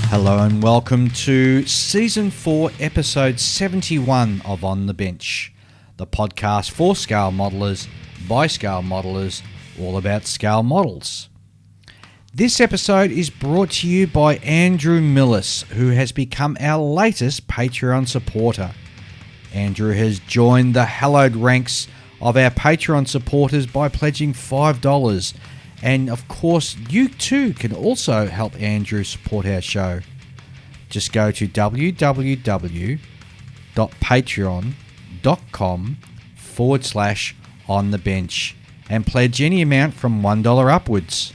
Hello and welcome to Season 4, Episode 71 of On the Bench, the podcast for scale modelers, by scale modelers, all about scale models. This episode is brought to you by Andrew Millis, who has become our latest Patreon supporter. Andrew has joined the hallowed ranks of our Patreon supporters by pledging $5. And of course, you too can also help Andrew support our show. Just go to www.patreon.com/onthebench and pledge any amount from $1 upwards.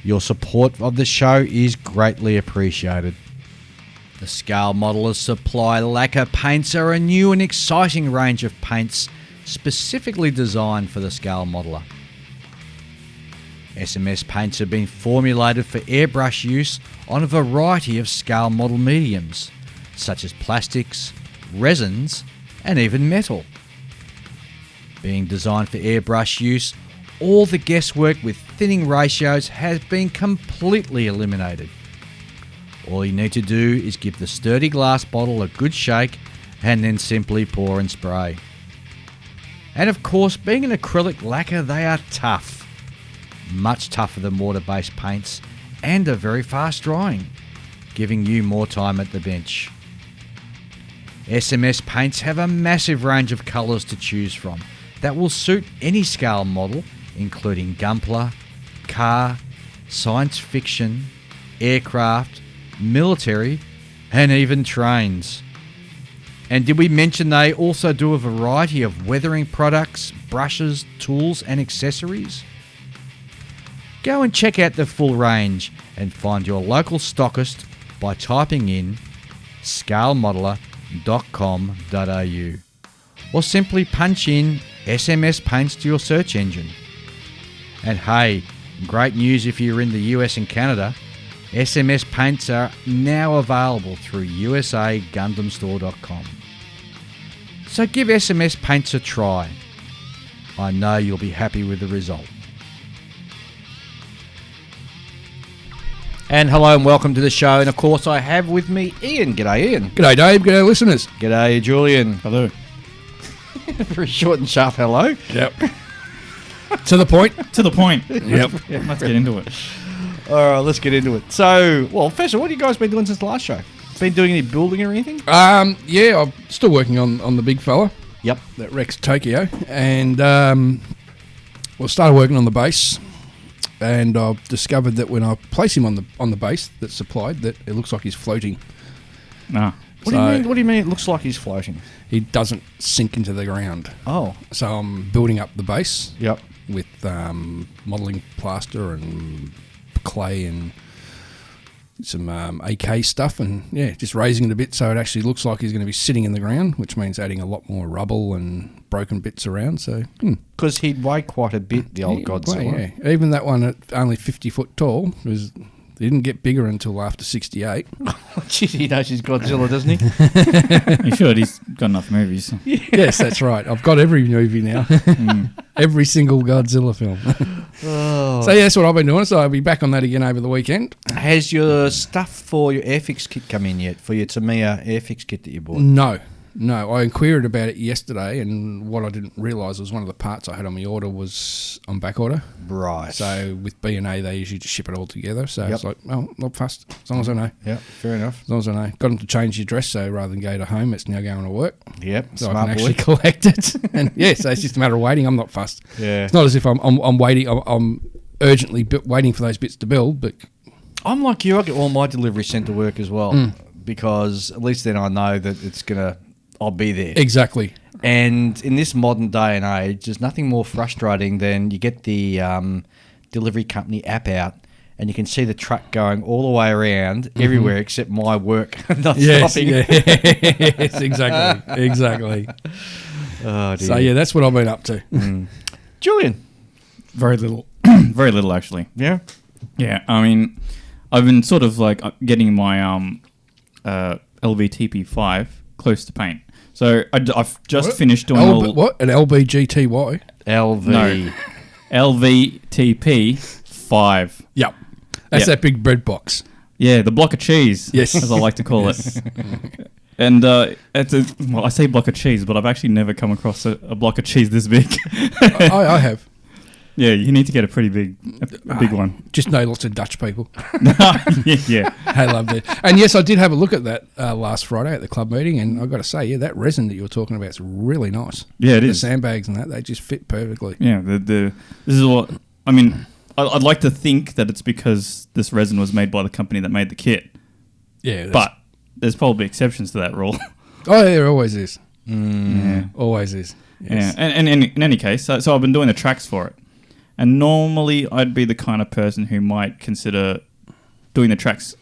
Your support of the show is greatly appreciated. The Scale Modelers Supply Lacquer Paints are a new and exciting range of paints specifically designed for the scale modeler. SMS paints have been formulated for airbrush use on a variety of scale model mediums, such as plastics, resins, and even metal. Being designed for airbrush use, all the guesswork with thinning ratios has been completely eliminated. All you need to do is give the sturdy glass bottle a good shake and then simply pour and spray. And of course, being an acrylic lacquer, they are tough. Much tougher than water-based paints and are very fast drying, giving you more time at the bench. SMS paints have a massive range of colours to choose from that will suit any scale model, including Gunpla, car, science fiction, aircraft, military, and even trains. And did we mention they also do a variety of weathering products, brushes, tools, and accessories? Go and check out the full range and find your local stockist by typing in scalemodeler.com.au or simply punch in SMS paints to your search engine. And hey, great news if you're in the US and Canada, SMS paints are now available through usagundamstore.com. So give SMS paints a try. I know you'll be happy with the result. And hello and welcome to the show. And of course, I have with me Ian. G'day, Ian. G'day, Dave. G'day, listeners. G'day, Julian. Hello. Very short and sharp hello. Yep. To the point. To the point. Yep. Let's get into it. All right, let's get into it. So, well, first of all, what have you guys been doing since the last show? Been doing any building or anything? Yeah, I'm still working on the big fella. Yep. That Rex Tokyo. And started working on the base. And I've discovered that when I place him on the base that's supplied, that it looks like he's floating. No. What do you mean it looks like he's floating? He doesn't sink into the ground. Oh. So I'm building up the base. Yep. With modelling plaster and clay and some AK stuff, and yeah, just raising it a bit so it actually looks like he's going to be sitting in the ground, which means adding a lot more rubble and broken bits around. So because he'd weigh quite a bit, the old Godzilla. Yeah, even that one at only 50 foot tall he didn't get bigger until after 68. Jeez, he knows he's Godzilla, doesn't he? He should. He's got enough movies. Yeah. Yes, that's right. I've got every movie now. Every single Godzilla film. Oh. So yeah, that's what I've been doing. So I'll be back on that again over the weekend. Has your stuff for your Airfix kit come in yet? For your Tamiya Airfix kit that you bought? No, I inquired about it yesterday, and what I didn't realise was one of the parts I had on my order was on back order. Right. So with B&A, they usually just ship it all together. So it's like, well, not fussed, as long as I know. Yeah, fair enough. As long as I know. Got them to change the address, so rather than go to home, it's now going to work. Yep, so smart I can boy. actually collect it. And yeah, so it's just a matter of waiting. I'm not fussed. Yeah. It's not as if I'm waiting. I'm urgently waiting for those bits to build, but I'm like you. I get all my deliveries sent to work as well because at least then I know that I'll be there. Exactly. And in this modern day and age, there's nothing more frustrating than you get the delivery company app out and you can see the truck going all the way around everywhere except my work not stopping. Yes, exactly. Oh, dear. So yeah, that's what I've been up to. Julian. Very little. Very little, actually. Yeah? Yeah, I mean, I've been sort of like getting my LVTP5 close to paint. So I've just finished doing all... What? An LBGTY? LV. No. LVTP5. Yep. That's that big bread box. Yeah, the block of cheese. Yes. As I like to call it. And I say block of cheese, but I've actually never come across a block of cheese this big. I have. Yeah, you need to get a pretty big one. Just know lots of Dutch people. Yeah. I love that. And yes, I did have a look at that last Friday at the club meeting, and I've got to say, yeah, that resin that you were talking about is really nice. Yeah, it the is. The sandbags and that, they just fit perfectly. Yeah, this is what, I mean, I'd like to think that it's because this resin was made by the company that made the kit. Yeah. But there's probably exceptions to that rule. Oh, yeah, there always is. Yeah. Always is. Yes. Yeah, and in any case, so I've been doing the tracks for it. And normally I'd be the kind of person who might consider doing the tracks,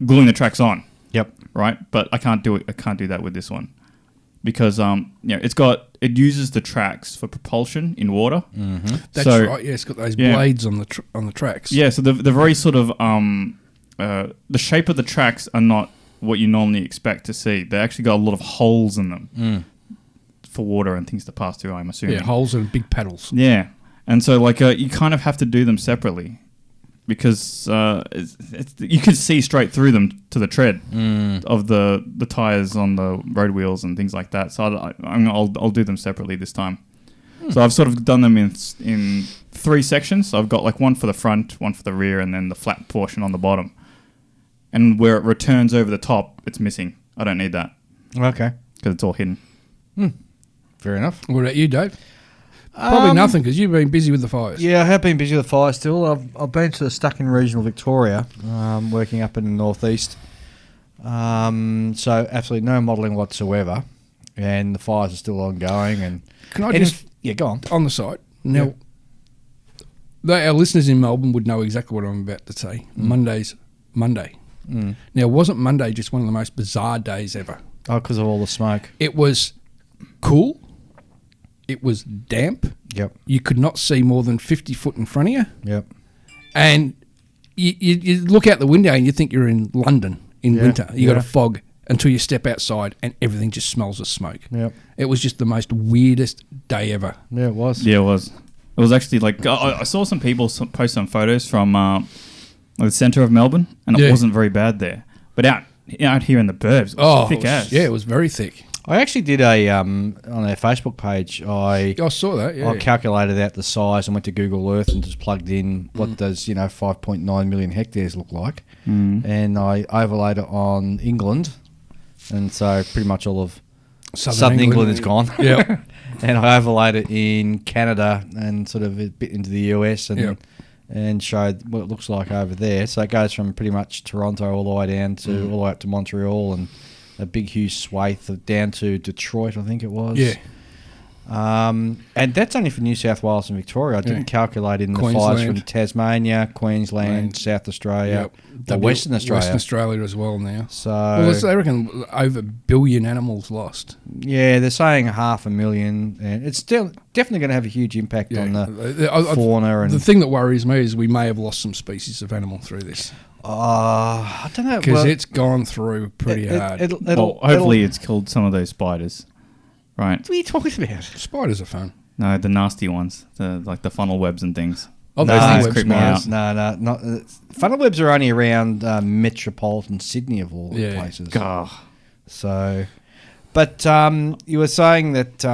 gluing the tracks on. Yep. Right? But I can't do it. I can't do that with this one. Because it uses the tracks for propulsion in water. Mm-hmm. That's right. Yeah, it's got those blades on the tracks. Yeah, so the very sort of the shape of the tracks are not what you normally expect to see. They actually got a lot of holes in them for water and things to pass through, I'm assuming. Yeah, holes and big paddles. Yeah, and so you kind of have to do them separately because you can see straight through them to the tread of the tires on the road wheels and things like that. So I'll do them separately this time. So I've sort of done them in 3 sections. So I've got like one for the front, one for the rear, and then the flat portion on the bottom. And where it returns over the top, it's missing. I don't need that Okay. because it's all hidden. Fair enough. What about you, Dave? Probably nothing because you've been busy with the fires. Yeah, I have been busy with the fire still. I've been stuck in regional Victoria, working up in the northeast. So absolutely no modelling whatsoever, and the fires are still ongoing. And Can I just go on. on the site now? Our listeners in Melbourne would know exactly what I'm about to say. Monday's Monday. Now, wasn't Monday just one of the most bizarre days ever? Oh, because of all the smoke. It was cool. It was damp. Yep. You could not see more than 50 foot in front of you. Yep. And you look out the window and you think you're in London in winter. You got a fog until you step outside and everything just smells of smoke. Yep. It was just the most weirdest day ever. Yeah, it was. Yeah, it was. It was actually like I saw some people post some photos from the centre of Melbourne, and it wasn't very bad there. But out here in the burbs, it was thick as. Yeah, it was very thick. I actually did a on our Facebook page. I saw that. Yeah, I calculated out the size and went to Google Earth and just plugged in what does 5.9 million hectares look like, and I overlaid it on England, and so pretty much all of Southern England is gone. Yeah, and I overlaid it in Canada and sort of a bit into the US and showed what it looks like over there. So it goes from pretty much Toronto all the way down to all the way up to Montreal and a big huge swathe down to Detroit, I think it was. Yeah. And that's only for New South Wales and Victoria. I didn't calculate in the fires Queensland. from Tasmania, Queensland, South Australia, Western Australia. Western Australia as well now. So, they reckon over 1 billion animals lost. yeah, they're saying 500,000, and it's still definitely going to have a huge impact on the fauna. And the thing that worries me is we may have lost some species of animal through this. I don't know. Because it's gone through pretty hard. Hopefully it's killed some of those spiders. Right. What are you talking about? Spiders are fun. No, the nasty ones, like the funnel webs and things. Oh, those those things creep me out. No, not funnel webs are only around metropolitan Sydney of all places. God. So, but you were saying that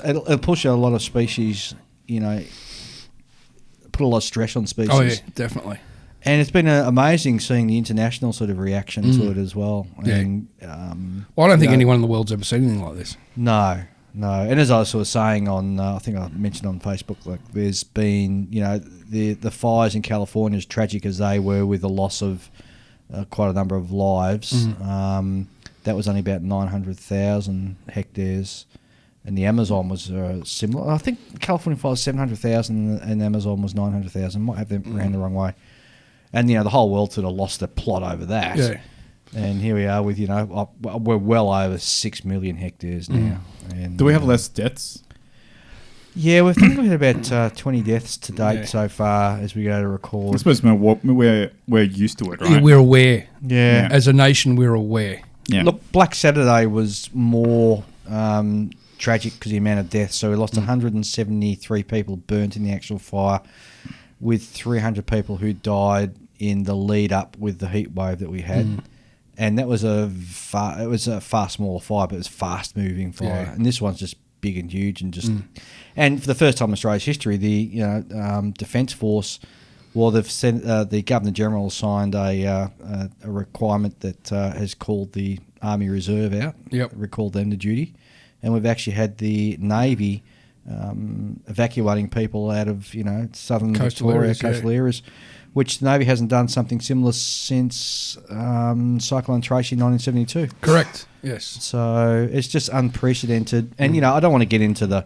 it'll push a lot of species. Put a lot of stress on species. Oh yeah, definitely. And it's been amazing seeing the international sort of reaction to it as well. Yeah. And, I don't think anyone in the world's ever seen anything like this. No. And as I was sort of saying on, I think I mentioned on Facebook, like there's been, the fires in California, as tragic as they were with the loss of quite a number of lives, that was only about 900,000 hectares. And the Amazon was similar. I think California fire was 700,000 and Amazon was 900,000. Might have them around the wrong way. And, the whole world sort of lost their plot over that. Yeah. And here we are with, we're well over 6 million hectares now. And, do we have less deaths? Yeah, we've had about 20 deaths to date so far as we go to record. I suppose we're used to it, right? Yeah, we're aware. Yeah. As a nation, we're aware. Yeah. Look, Black Saturday was more tragic because of the amount of deaths. So we lost 173 people burnt in the actual fire, with 300 people who died in the lead up with the heat wave that we had. And that was a far smaller fire, but it was fast moving fire. Yeah. And this one's just big and huge and just. And for the first time in Australia's history, the Defence Force, well, they've sent the Governor General signed a requirement that has called the Army Reserve out. Yep. Recalled them to duty, and we've actually had the Navy evacuating people out of southern Coastal Victoria, areas, coastal areas. Which the Navy hasn't done something similar since Cyclone Tracy in 1972. Correct. Yes. So it's just unprecedented. And, I don't want to get into the,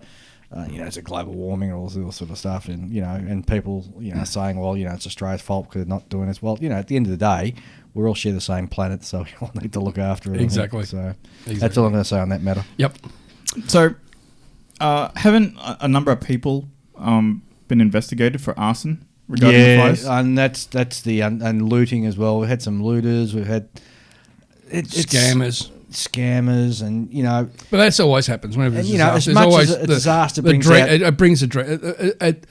it's a global warming and all this sort of stuff. And, and people, saying, well, it's Australia's fault because they're not doing this. Well, at the end of the day, we all share the same planet, so we all need to look after it. Exactly. So that's all I'm going to say on that matter. Yep. So, haven't a number of people been investigated for arson? Regarding the fires? And that's the and looting as well. We had some looters. We've had scammers, and But that's always happens whenever there's as disaster. much There's always as a disaster the brings dread. out. It brings a dread.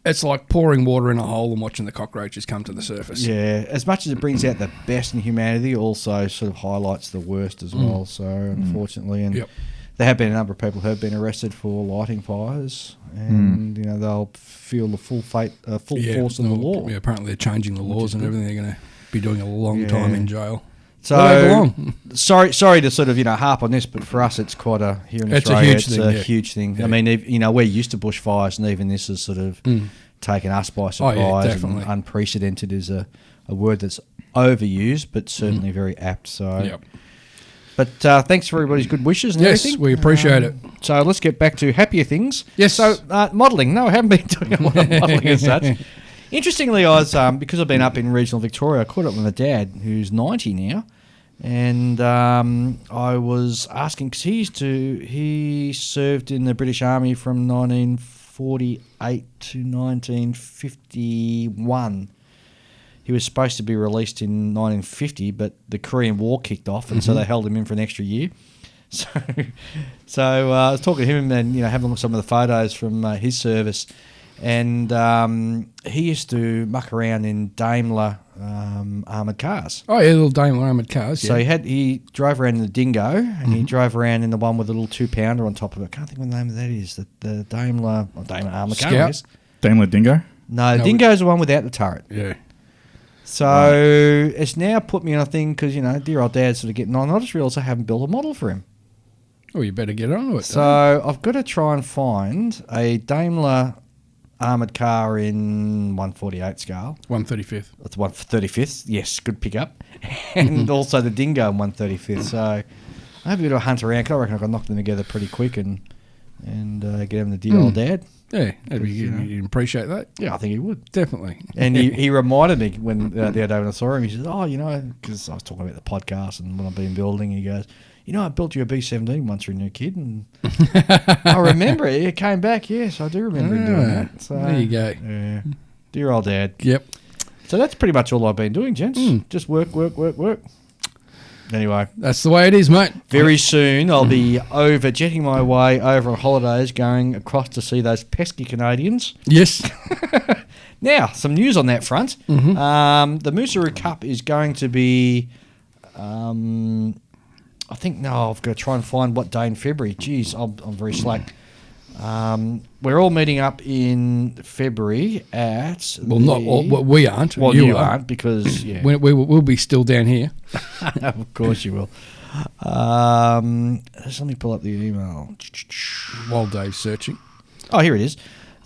It's like pouring water in a hole and watching the cockroaches come to the surface. Yeah, as much as it brings out the best in humanity, it also sort of highlights the worst as well. So unfortunately, and there have been a number of people who have been arrested for lighting fires, and they'll feel the full force of the law. Yeah, apparently they're changing the laws and everything. They're going to be doing a long time in jail. So where they belong. sorry to sort of harp on this, but for us it's quite a here in Australia. It's a huge thing. Yeah. I mean, we're used to bushfires, and even this has sort of taken us by surprise. Oh, yeah, definitely. And unprecedented is a word that's overused, but certainly very apt. So. Yep. But thanks for everybody's good wishes and everything. Yes, we appreciate it. So let's get back to happier things. Yes. So modelling. No, I haven't been doing a lot of modelling as such. Interestingly, I was because I've been up in regional Victoria, I caught up with my dad, who's 90 now, and I was asking because he served in the British Army from 1948 to 1951. He was supposed to be released in 1950, but the Korean War kicked off, and so they held him in for an extra year. So I was talking to him and having a look at some of the photos from his service, and he used to muck around in Daimler armoured cars. Oh yeah, little Daimler armoured cars. So yeah. he drove around in the Dingo, and he drove around in the one with a little 2-pounder on top of it. I can't think what the name of that is. The Daimler armoured car. I guess. Daimler Dingo? No, the Dingo's the one without the turret. Yeah. So it's now put me on a thing because, dear old dad's sort of getting on. I just realised I haven't built a model for him. Oh, you better get on to it. So I've got to try and find a Daimler armoured car in 148 scale. 135th. That's 135th. Yes, good pickup. And also the Dingo in 135th. So I have a bit of a hunt around because I reckon I can knock them together pretty quick and get them to dear old dad. Yeah, you'd appreciate that. Yeah, I think he would. Definitely. And he reminded me when the other day when I saw him, he says, because I was talking about the podcast and when I've been building, he goes, I built you a B-17 once you're a new kid. And I remember it. It came back. Yes, I do remember him doing that. So, there you go. Yeah. Dear old dad. Yep. So that's pretty much all I've been doing, gents. Just work. Anyway. That's the way it is, mate. Very soon I'll be jetting my way over on holidays, going across to see those pesky Canadians. Yes. Now, some news on that front. The Moosaroo Cup is going to be, I've got to try and find what day in February. Jeez, I'm very slack. We're all meeting up in February at... Not all, we aren't. Well, you aren't because... Yeah. We'll be still down here. Of course you will. Let me pull up the email. While Dave's searching. Oh, here it is.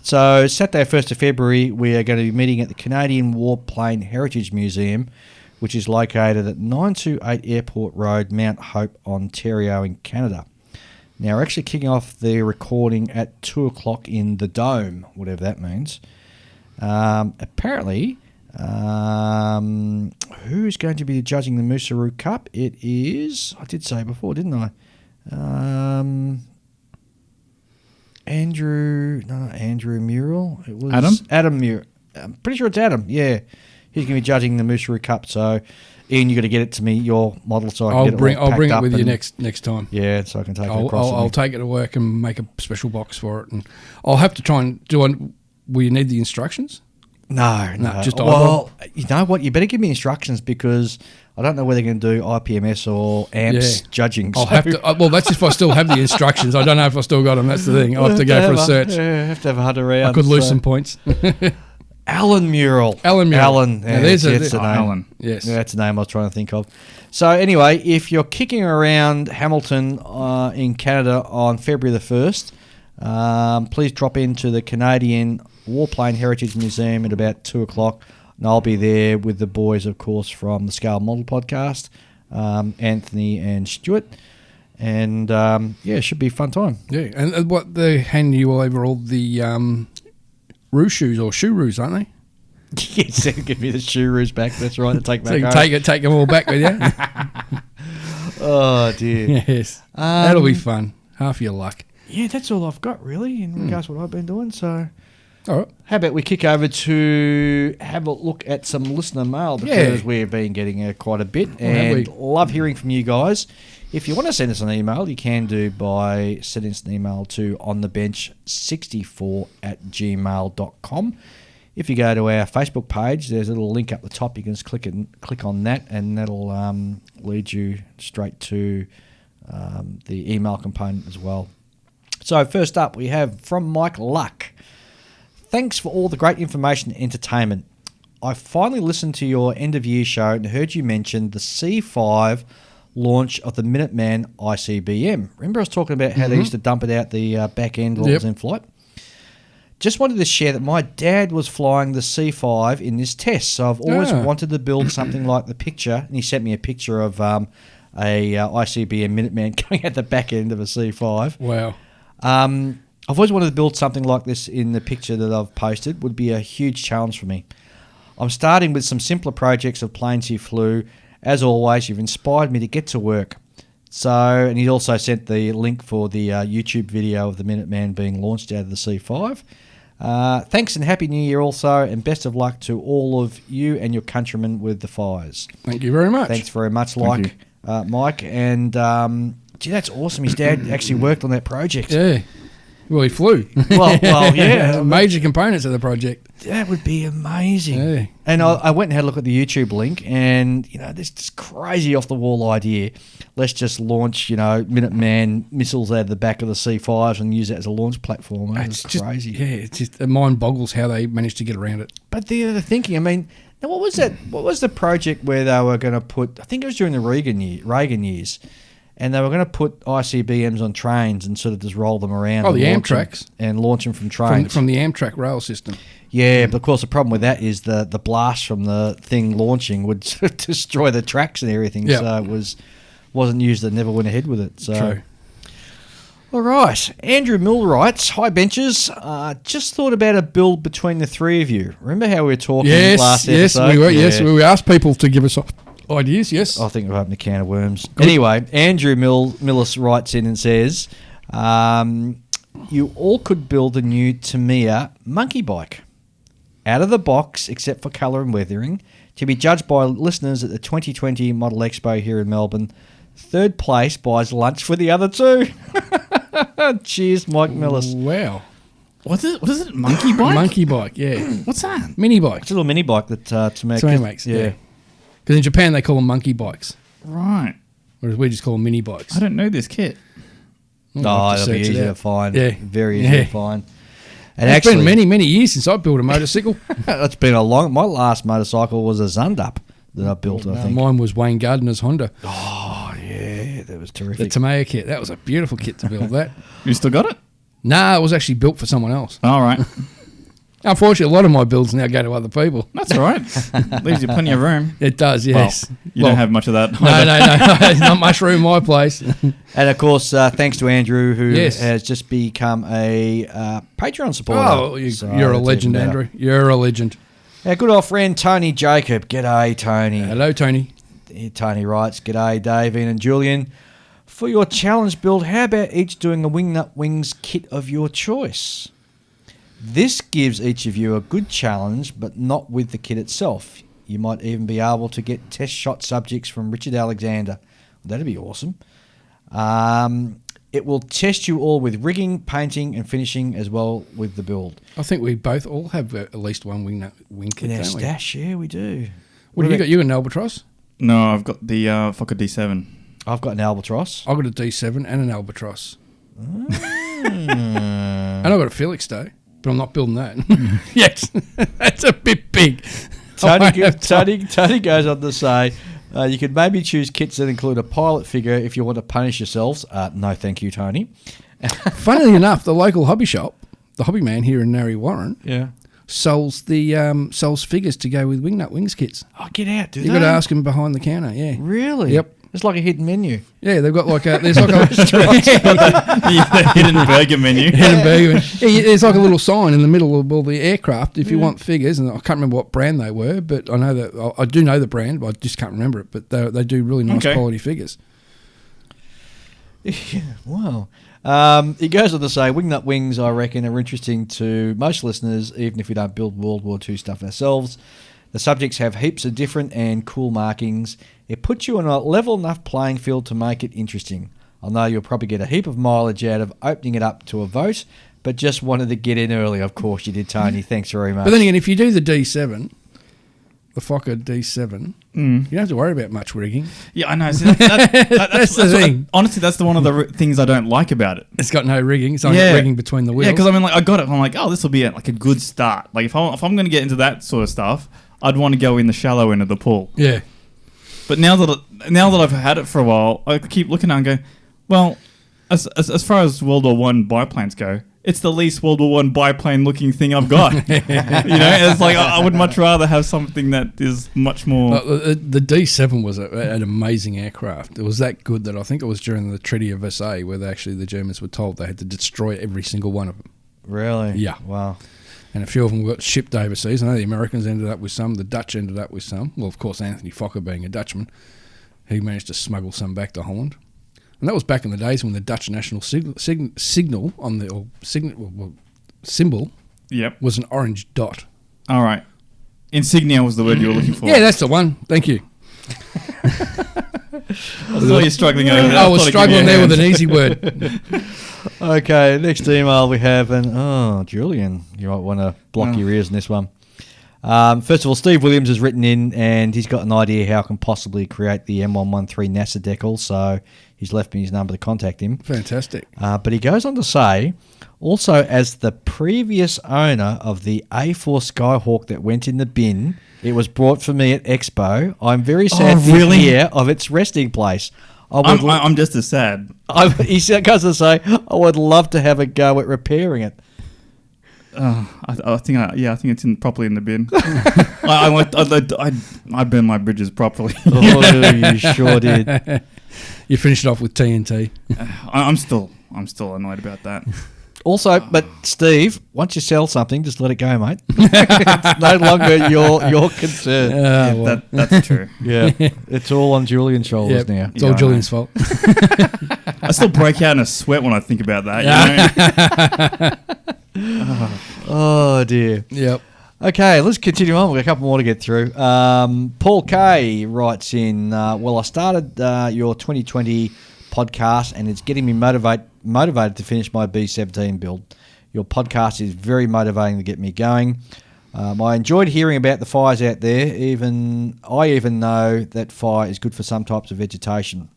So Saturday, 1st of February, we are going to be meeting at the Canadian Warplane Heritage Museum, which is located at 928 Airport Road, Mount Hope, Ontario in Canada. Now, we're actually kicking off the recording at 2 o'clock in the Dome, whatever that means. Apparently, who's going to be judging the Moosaroo Cup? It is, I did say before, didn't I? Andrew Murrell. It was Adam Murrell. I'm pretty sure it's Adam, yeah. He's going to be judging the Moosaroo Cup, so... Ian, you got to get it to me, your model, so I can get it all I'll bring packed it with up you next time. Yeah, so I can take it across. I'll take it to work and make a special box for it, and I'll have to try and do one. Will you need the instructions? No, just well, you know what? You better give me instructions because I don't know whether they're going to do IPMS or AMPS judging. I'll have to. Well, that's if I still have the instructions. I don't know if I still got them. That's the thing. I'll have to go for a search. Yeah, have to have a hunt around. I could lose some points. Alan Mural. Alan. Yeah, there's that's the name. Alan. Yes. Yeah, that's the name I was trying to think of. So anyway, if you're kicking around Hamilton in Canada on February the 1st, please drop into the Canadian Warplane Heritage Museum at about 2 o'clock. And I'll be there with the boys, of course, from the Scale Model podcast, Anthony and Stuart. And, it should be a fun time. Yeah, and what they hand you over all the roo shoes or shoe roos, aren't they? Yes, they'll give me the shoeroos back. That's right, to take back So you home. can take them all back with you. Oh, dear. Yes, that'll be fun. Half your luck. Yeah, that's all I've got, really, in regards to what I've been doing. So, All right. how about we kick over to have a look at some listener mail because we've been getting quite a bit and love hearing from you guys. If you want to send us an email, you can do by sending us an email to onthebench64@gmail.com. If you go to our Facebook page, there's a little link up the top. You can just click on that, and that'll lead you straight to the email component as well. So first up, we have from Mike Luck. Thanks for all the great information and entertainment. I finally listened to your end-of-year show and heard you mention the C5 launch of the Minuteman ICBM. Remember I was talking about how they used to dump it out the back end while it was in flight? Just wanted to share that my dad was flying the C5 in this test, so I've always wanted to build something like the picture, and he sent me a picture of a ICBM Minuteman coming out the back end of a C5. Wow. I've always wanted to build something like this in the picture that I've posted. Would be a huge challenge for me. I'm starting with some simpler projects of planes he flew. As always, you've inspired me to get to work. So, and he also sent the link for the YouTube video of the Minuteman being launched out of the C5. Thanks and Happy New Year also, and best of luck to all of you and your countrymen with the fires. Thank you very much. Thanks very much, Mike. And, gee, that's awesome. His dad actually worked on that project. Yeah. Well, he flew. Well, yeah. Major components of the project. That would be amazing. Yeah. And I went and had a look at the YouTube link, and, this crazy off-the-wall idea. Let's just launch, Minuteman missiles out of the back of the C5s and use that as a launch platform. It's crazy. It mind boggles how they managed to get around it. But the thinking, now what was that? What was the project where they were going to put, I think it was during the Reagan years, and they were going to put ICBMs on trains and sort of just roll them around. Oh, the Amtraks. And launch them from trains. From the Amtrak rail system. Yeah, but of course the problem with that is the blast from the thing launching would destroy the tracks and everything. Yep. So it wasn't used. They never went ahead with it. So. True. All right. Andrew Mill writes, "Hi benchers, just thought about a build between the three of you. Remember how we were talking last episode? We were. Yeah. Yes, we asked people to give us ideas. Yes, I think we've opened a can of worms. Good. Anyway, Andrew Millis writes in and says, you all could build a new Tamiya monkey bike. Out of the box, except for colour and weathering, to be judged by listeners at the 2020 Model Expo here in Melbourne. Third place buys lunch for the other two." Cheers, Mike Millis. Wow. What is it? Monkey bike? Monkey bike, yeah. What's that? Mini bike. It's a little mini bike that Tamiya makes. Yeah. Because in Japan they call them monkey bikes, Right. whereas we just call them mini bikes. I don't know this kit. It'll be easy to find. Yeah. Very easy to find. And It's actually, been many, many years since I built a motorcycle. it's been a long. My last motorcycle was a Zundup that I built. I think. Mine was Wayne Gardner's Honda. Oh yeah, that was The terrific. Tamiya kit. That was a beautiful kit to build that. You still got it? Nah, it was actually built for someone else. All right. Unfortunately, a lot of my builds now go to other people. That's all right. Leaves you plenty of room. It does, yes. Well, you don't have much of that. No. Not much room in my place. And of course, thanks to Andrew, who Yes. has just become a Patreon supporter. Oh, you're a that's legend, even better. Andrew. You're a legend. Our good old friend Tony Jacob. G'day, Tony. Hello, Tony. Tony writes, "G'day, Dave, Ian and Julian. For your challenge build, how about each doing a Wingnut Wings kit of your choice? This gives each of you a good challenge, but not with the kit itself. You might even be able to get test shot subjects from Richard Alexander. That'd be awesome. It will test you all with rigging, painting, and finishing as well with the build. I think we both all have at least one wing kit, In our don't we? stash, yeah, we do. What have you got? You an Albatross? No, I've got the Fokker D7. I've got an Albatross. I've got a D7 and an Albatross. And I've got a Felix though, but I'm not building that. Yes, that's a bit big. Tony goes on to say, you could maybe choose kits that include a pilot figure if you want to punish yourselves. No, thank you, Tony. Funnily enough, the local hobby shop, the Hobby Man here in Narry Warren, sells sells figures to go with Wingnut Wings kits. Oh, get out, do You've got to ask them behind the counter, yeah. Really? Yep. It's like a hidden menu. Yeah, they've got like there's like a The hidden burger menu. hidden burger. Yeah, there's like a little sign in the middle of all the aircraft if you want figures, and I can't remember what brand they were, but I know that I do know the brand, but I just can't remember it. But they do really nice quality figures. Yeah, wow. He goes on to say, Wingnut Wings, I reckon, are interesting to most listeners, even if we don't build World War II stuff ourselves. The subjects have heaps of different and cool markings. It puts you on a level enough playing field to make it interesting. I know you'll probably get a heap of mileage out of opening it up to a vote, but just wanted to get in early. Of course you did, Tony. Thanks very much. But then again, if you do the D7, the Fokker D7, you don't have to worry about much rigging. Yeah, I know. See, that's the thing. Honestly, that's one of the things I don't like about it. It's got no rigging. It's only got rigging between the wheels. Yeah, because I mean, like, I got it. I'm like, oh, this will be like a good start. Like, if I'm going to get into that sort of stuff, I'd want to go in the shallow end of the pool. Yeah. But now that I've had it for a while, I keep looking at it and go, well, as far as World War One biplanes go, it's the least World War One biplane looking thing I've got. It's like I would much rather have something that is much more. The D7 was an amazing aircraft. It was that good that I think it was during the Treaty of Versailles where the Germans were told they had to destroy every single one of them. Really? Yeah. Wow. And a few of them got shipped overseas. I know the Americans ended up with some. The Dutch ended up with some. Well, of course, Anthony Fokker being a Dutchman, he managed to smuggle some back to Holland. And that was back in the days when the Dutch national signal on the symbol was an orange dot. All right. Insignia was the word you were looking for. Yeah, that's the one. Thank you. I saw you struggling over that. I was struggling there with an easy word. Okay, next email we have, and Julian, you might want to block your ears in this one. First of all, Steve Williams has written in, and he's got an idea how I can possibly create the M113 NASA decal, so he's left me his number to contact him. Fantastic. But he goes on to say, also as the previous owner of the A4 Skyhawk that went in the bin, it was brought for me at Expo. I'm very sad to hear of its resting place. I'm just as sad. He goes to say, I would love to have a go at repairing it. I think it's properly in the bin. I burn my bridges properly. Oh, you sure did. You finished it off with TNT. I'm still annoyed about that. Also, but Steve, once you sell something, just let it go, mate. It's no longer your concern. That's true. Yeah, it's all on Julian's shoulders now. It's all Julian's fault. I still break out in a sweat when I think about that. Oh dear. Yep. Okay, let's continue on. We've got a couple more to get through. Paul K writes in, well, I started your 2020 podcast and it's getting me motivated to finish my B17 build. Your podcast is very motivating to get me going. I enjoyed hearing about the fires out there. I even know that fire is good for some types of vegetation.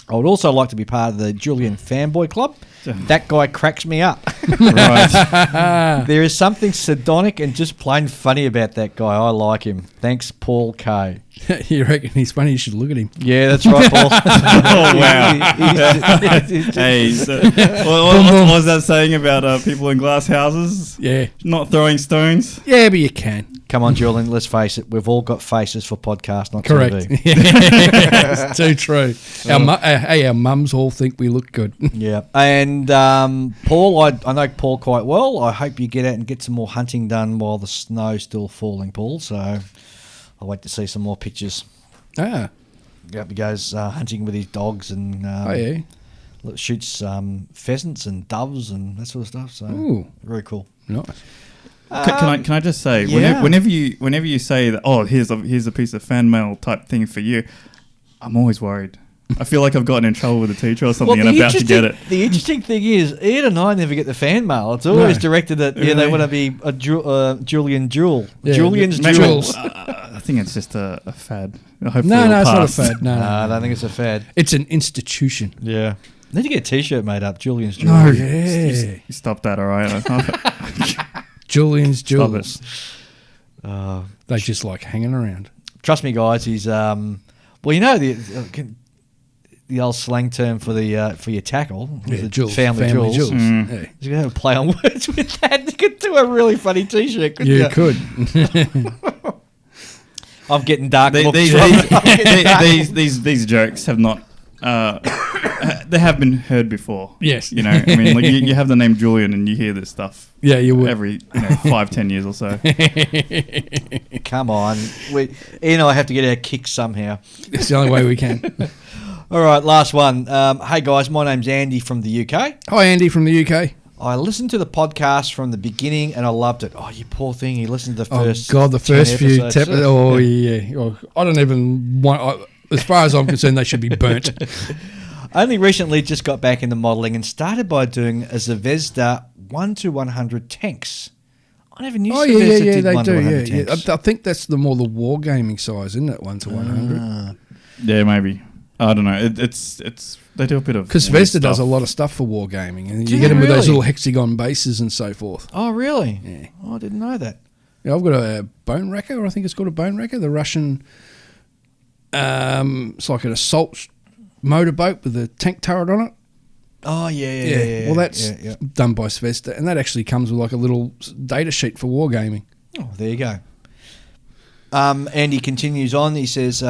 I would also like to be part of the Julian Fanboy Club. That guy cracks me up. Right. There is something sardonic and just plain funny about that guy. I like him. Thanks, Paul K. You reckon he's funny? You should look at him. Yeah, that's right, Paul. Oh, wow. Hey, so, what was that saying about people in glass houses? Yeah. Not throwing stones? Yeah, but you can. Come on, Julian, let's face it. We've all got faces for podcast, not Correct. TV. It's too true. Our mums all think we look good. Yeah. And Paul, I know Paul quite well. I hope you get out and get some more hunting done while the snow's still falling, Paul. So I'll wait to see some more pictures. Ah. Yep, he goes hunting with his dogs and shoots pheasants and doves and that sort of stuff. So very cool. Nice. Can I just say, whenever you say that, oh, here's a piece of fan mail type thing for you, I'm always worried. I feel like I've gotten in trouble with a teacher or something, Well, and I'm about to get it. The interesting thing is, Ian and I never get the fan mail. It's always directed at, they Really? want to be a Julian Jewel. Yeah, Julian's maybe- Jewels. I think it's just a fad. Hopefully No, it'll it's not a pass. fad. No, I don't think it's a fad. It's an institution. Yeah. Need to get a T-shirt made up, Julian's No, Jewels. Yeah. you stop that, all right? Julian's Stop Jewels. Uh, They just like hanging around. trust me, guys. He's well, you know the old slang term for your tackle, is the Jewels. family jewels. Mm. Yeah. You're gonna have a play on words with that. You could do a really funny T-shirt. Couldn't You you? could. I'm getting dark They- looks. these, I'm getting dark looks. these jokes have not. They have been heard before. Yes. You know, I mean, like you have the name Julian, and you hear this stuff Yeah, you would. every 5-10 years or so. Come on, Ian and I have to get our kicks somehow. It's the only way we can. All right, last one. Hey guys, my name's Andy from the UK. Hi, Andy from the UK. I listened to the podcast from the beginning and I loved it. Oh, you poor thing! You listened to the first. Oh God, the 10 first few. episodes. Oh yeah. Oh, I don't even want. As far as I'm concerned, they should be burnt. Only recently just got back into modelling and started by doing a Zvezda 1-100 tanks. I never knew Oh Zvezda yeah, did they 1 do. to Yeah, 100 yeah. tanks. I think that's the more the wargaming size, isn't it? 1-100. Yeah, maybe. I don't know. It's they do a bit of Because weird Zvezda does stuff. a lot of stuff for wargaming, and Do you they get them with those really? little hexagon bases and so forth. Oh, really? Yeah. Oh, I didn't know that. Yeah, I've got a bone wrecker. I think it's called a bone wrecker. The Russian. It's like an assault motorboat with a tank turret on it. Oh, yeah. Well, that's yeah. done by Zvezda, and that actually comes with like a little data sheet for wargaming. Oh, there you go. And he continues on. He says he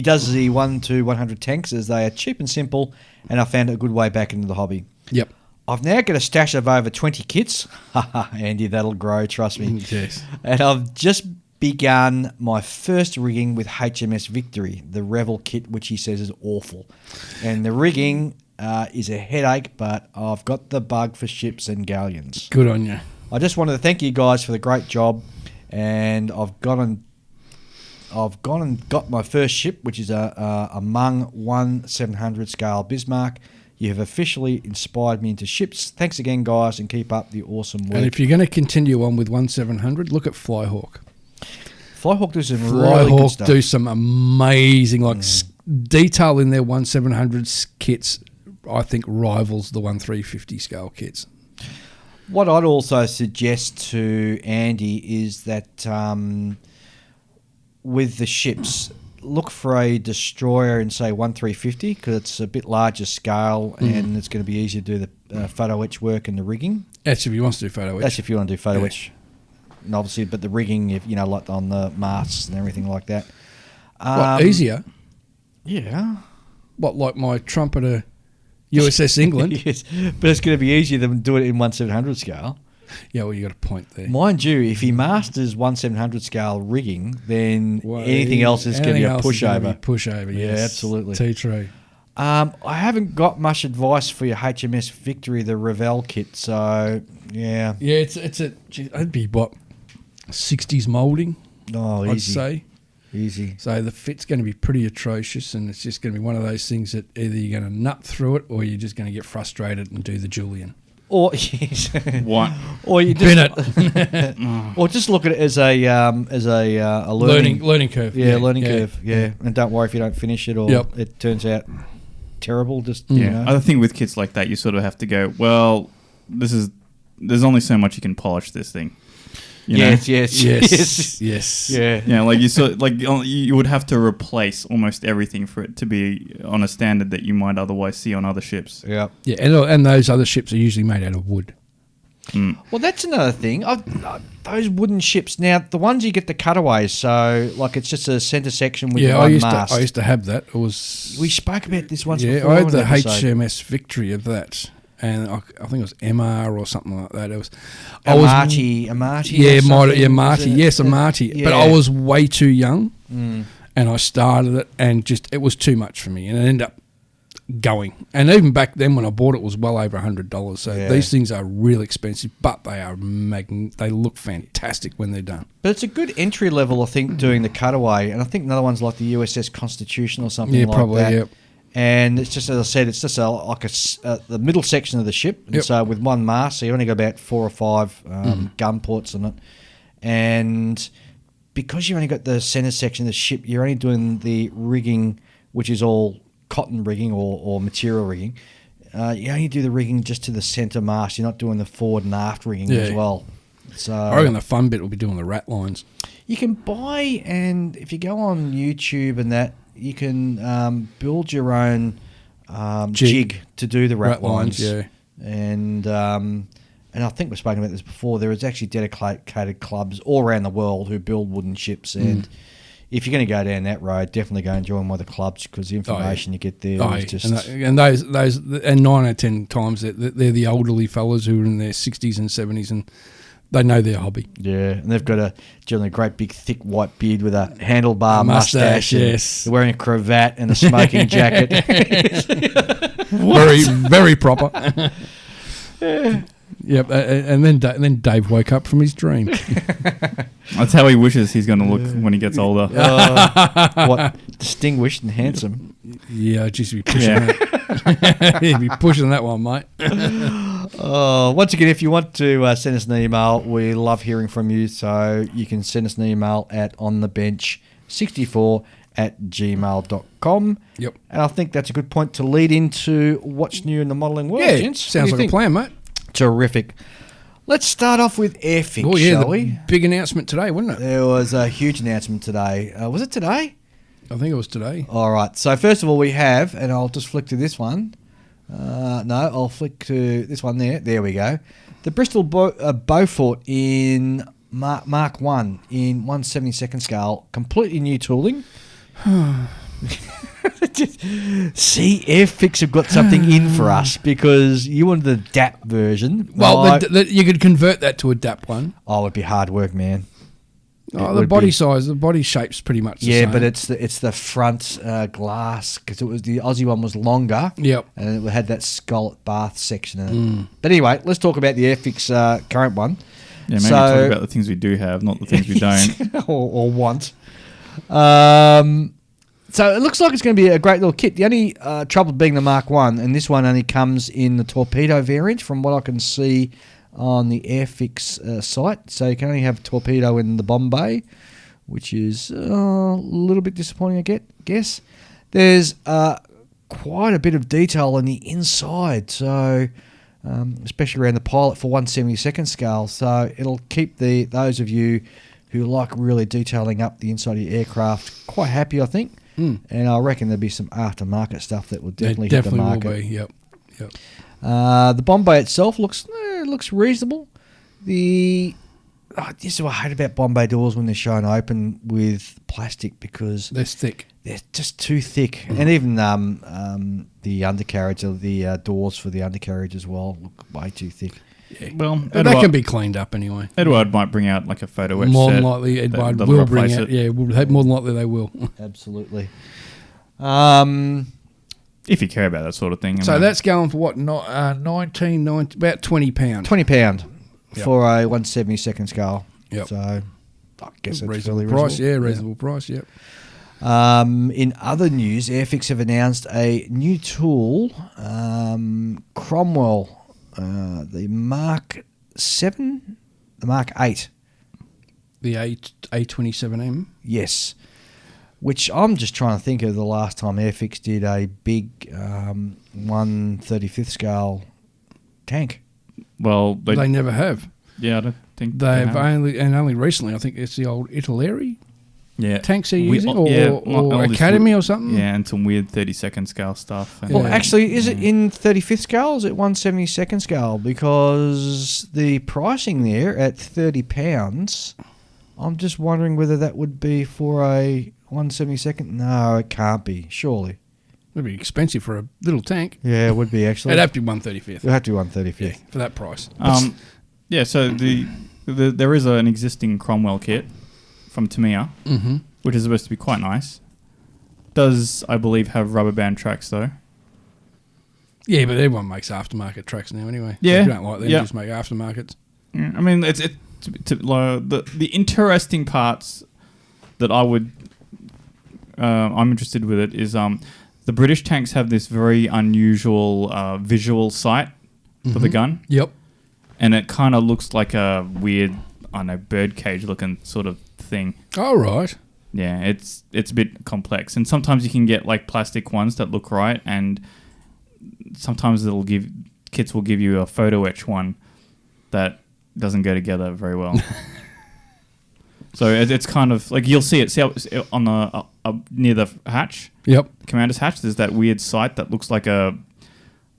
does the 1-100 tanks as they are cheap and simple, and I found it a good way back into the hobby. Yep. I've now got a stash of over 20 kits. Haha, Andy, that'll grow, trust me. Yes. And I've just begun my first rigging with HMS Victory, the Revel kit, which he says is awful. And the rigging is a headache, but I've got the bug for ships and galleons. Good on you. I just wanted to thank you guys for the great job, and I've gone and got my first ship, which is a Mung 1-700 scale Bismarck. You have officially inspired me into ships. Thanks again, guys, and keep up the awesome work. And if you're going to continue on with 1-700, look at Flyhawk. Flyhawk does some really good Flyhawk stuff. do some amazing detail in their 1-700 kits. I think rivals the 1-350 scale kits. What I'd also suggest to Andy is that with the ships, look for a destroyer in, say, 1-350, because it's a bit larger scale and it's going to be easier to do the photo etch work and the rigging. That's if he wants to do photo etch. That's if you want to do photo Yeah. etch. And obviously, but the rigging, if like on the masts and everything like that. What, easier? Yeah. What, like my trumpeter USS England? Yes, but it's going to be easier than do it in 1-700 scale. Yeah, well, you got a point there. Mind you, if he masters 1-700 scale rigging, then anything else is going to be a pushover. Pushover, Yeah, yes. absolutely. T-tree. I haven't got much advice for your HMS Victory, the Revel kit. So yeah, Yeah, it'd be what 60s moulding, oh, I'd easy, say. easy. So the fit's going to be pretty atrocious, and it's just going to be one of those things that either you're going to nut through it or you're just going to get frustrated and do the Julian. Or yes. What? Or you Bin just, it. or just look at it as a learning learning curve. learning curve. Yeah, and don't worry if you don't finish it or Yep. it turns out terrible. Just Yeah. you know. I think with kits like that, you sort of have to go, well, there's only so much you can polish this thing. You know? Yes. Yes. Yeah. Yeah, like you would have to replace almost everything for it to be on a standard that you might otherwise see on other ships. Yeah. Yeah, and those other ships are usually made out of wood. Well, that's another thing. Those wooden ships. Now, the ones you get the cutaways, so like it's just a centre section with Yeah, one I mast. used to have that. It was We spoke about this once yeah, before. I had on the an episode. HMS Victory of that, and I think it was MR or something like that. It was Amati. yeah, Marty, yes, a Marty. But I was way too young, and I started it, and just it was too much for me, and it ended up going. And even back then when I bought it was well over $100. So these things are real expensive, but they are they look fantastic when they're done. But it's a good entry level, I think, doing the cutaway. And I think another one's like the USS Constitution or something like probably, that. Yep. And it's just, as I said, it's just the middle section of the ship. And so with one mast, so you only got about 4 or 5 gun ports on it. And because you only got the centre section of the ship, you're only doing the rigging, which is all cotton rigging or material rigging. You only do the rigging just to the centre mast. You're not doing the forward and aft rigging as well. So I reckon the fun bit will be doing the rat lines. You can buy, and if you go on YouTube and that, you can build your own jig to do the rat lines. And I think we've spoken about this before. There is actually dedicated clubs all around the world who build wooden ships, and if you're going to go down that road, definitely go and join one of the clubs because the information you get there is just... And those 9 out of 10 times they're the elderly fellas who are in their 60s and 70s and they know their hobby. Yeah, and they've got generally a great big thick white beard with a handlebar mustache. Yes. They're wearing a cravat and a smoking jacket. Very, very proper. Yep, and then Dave woke up from his dream. That's how he wishes he's going to look when he gets older. What? Distinguished and handsome. Yeah, just be pushing that. He'd be pushing that one, mate. Once again, if you want to send us an email, we love hearing from you. So you can send us an email at onthebench64@gmail.com. Yep. And I think that's a good point to lead into what's new in the modelling world, Yeah, gents. sounds like a plan, mate. Terrific. Let's start off with Airfix, Oh, yeah, shall we? Big announcement today, wasn't it? There was a huge announcement today. Was it today? I think it was today. All right. So first of all, we have, and I'll just flick to this one. No, I'll flick to this one there. There we go. The Bristol Beaufort in Mark 1 in 1/72 scale. Completely new tooling. See, Airfix have got something in for us because you wanted the DAP version. Well, you could convert that to a DAP one. Oh, it'd be hard work, man. The body size, the body shape's pretty much the same. But it's the front glass because it was the Aussie one was longer. Yep. And it had that scallop bath section in it. But anyway, let's talk about the Airfix current one. Yeah, maybe talk about the things we do have, not the things we don't. or want. So it looks like it's going to be a great little kit. The only trouble being the Mark 1, and this one only comes in the torpedo variant from what I can see on the Airfix site. So you can only have torpedo in the Bombay, which is a little bit disappointing, I guess. There's quite a bit of detail on the inside, so especially around the pilot for 1/72 scale. So it'll keep those of you who like really detailing up the inside of your aircraft quite happy, I think. And I reckon there'll be some aftermarket stuff that will definitely hit the market. Will be, yep. The Bombay itself looks reasonable. This is what I hate about Bombay doors when they're shown open with plastic because they're thick. They're just too thick. And even the undercarriage of the doors for the undercarriage as well look way too thick. Yeah. Well, that can be cleaned up anyway. Edward might bring out like a photo etch more set. than likely, Edward will bring out. Yeah, more than likely they will. Absolutely. If you care about that sort of thing. So that's going for what? About £20. £20 for a 1/72 scale. Yep. So I guess it's reasonable really price. reasonable. Yeah, reasonable price. Yep. In other news, Airfix have announced a new tool, Cromwell, the Mark 7, the Mark 8. The A27M? Yes. Which I'm just trying to think of the last time Airfix did a big 1/35 scale tank. Well, they never have. Yeah, I don't think they've only recently. I think it's the old Italeri. Yeah, tanks they're using, or Academy or something. Yeah, and some weird 32nd scale stuff. Well, actually, is it in 35th scale? Or is it 1/72 scale? Because the pricing there at £30, I'm just wondering whether that would be for a 1/72. No, it can't be. Surely, it'd be expensive for a little tank. Yeah, it would be actually. It'd have to be 1/35. It'd have to be 1/35 for that price. Yeah. So there is an existing Cromwell kit from Tamiya, which is supposed to be quite nice. Does, I believe, have rubber band tracks though. Yeah, but everyone makes aftermarket tracks now anyway. Yeah. So if you don't like them, Yeah. just make aftermarkets. I mean, the interesting parts that I'm interested with it is the British tanks have this very unusual visual sight for the gun, Yep. and it kind of looks like a weird, I don't know, bird cage looking sort of thing. Oh, right. Yeah, it's a bit complex, and sometimes you can get like plastic ones that look right, and sometimes kits will give you a photo etch one that doesn't go together very well. So it's kind of like you'll see it on the near the hatch. Yep. Commander's hatch. There's that weird sight that looks like a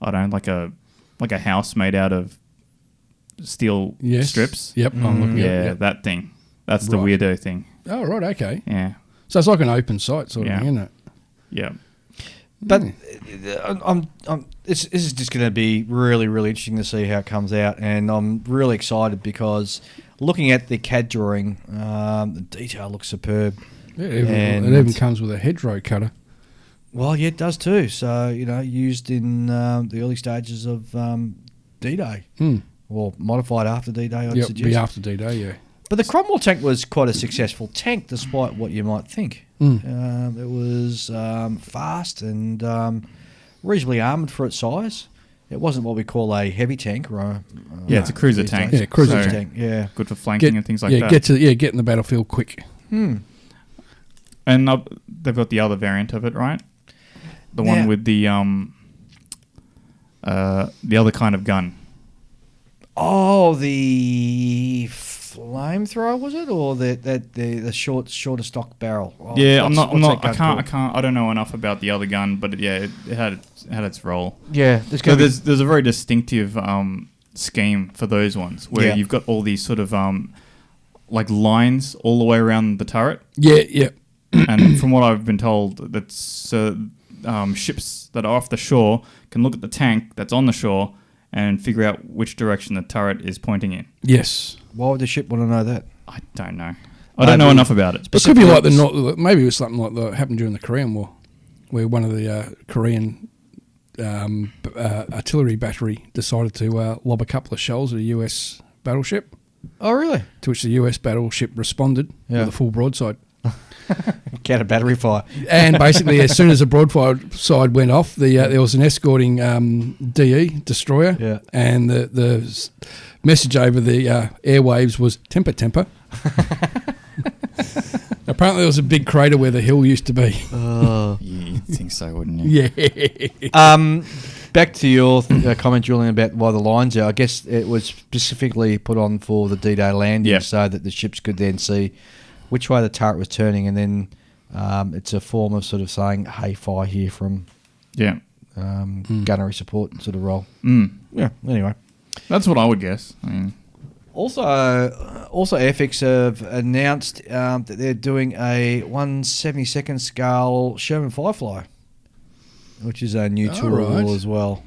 house made out of steel Yes. strips. Yep. I'm looking at it. Yeah, that thing. That's the Right. weirdo thing. Oh, right. Okay. Yeah, So it's like an open site sort of Yeah. thing, isn't it? yeah. But this is just going to be really, really interesting to see how it comes out, and I'm really excited because looking at the CAD drawing, the detail looks superb. Yeah, And- it even comes with a hedgerow cutter. Well, yeah, it does too. So used in the early stages of D-Day, or modified after D-Day, I'd Yep, suggest. be after D-Day, yeah. But the Cromwell tank was quite a successful tank, despite what you might think. It was fast and reasonably armoured for its size. It wasn't what we call a heavy tank, or Yeah, it's a cruiser these tank. days. Yeah, cruiser So tank. Yeah. Good for flanking and things like that. Get in the battlefield quick. And they've got the other variant of it, right? The Now- one with the other kind of gun. Oh, the flamethrower was it, or the shorter stock barrel? Oh, Yeah, what's that gun called? I don't know enough about the other gun, but it had its role. Yeah, So there's a very distinctive scheme for those ones where Yeah. you've got all these sort of like lines all the way around the turret, Yeah, yeah. and from what I've been told, that's ships that are off the shore can look at the tank that's on the shore and figure out which direction the turret is pointing in. Yes. Why would the ship want to know that? I don't know. I don't know enough about it. It could be like maybe it was something like that happened during the Korean War, where one of the Korean artillery battery decided to lob a couple of shells at a US battleship, Oh, really? to which the US battleship responded with a full broadside. Counter battery fire. And basically, as soon as the broadside went off, there was an escorting DE destroyer, Yeah. and the message over the airwaves was temper. Apparently, there was a big crater where the hill used to be. You'd think so, wouldn't you? Yeah. Back to your comment, Julian, about why the lines are. I guess it was specifically put on for the D-Day landing, Yeah. so that the ships could then see which way the turret was turning, and then it's a form of sort of saying, "Hey, fire here" from Yeah. gunnery support sort of role. Yeah. Anyway. That's what I would guess. I mean, Also, Airfix have announced that they're doing a 1/72nd scale Sherman Firefly, which is a new tool right. as well.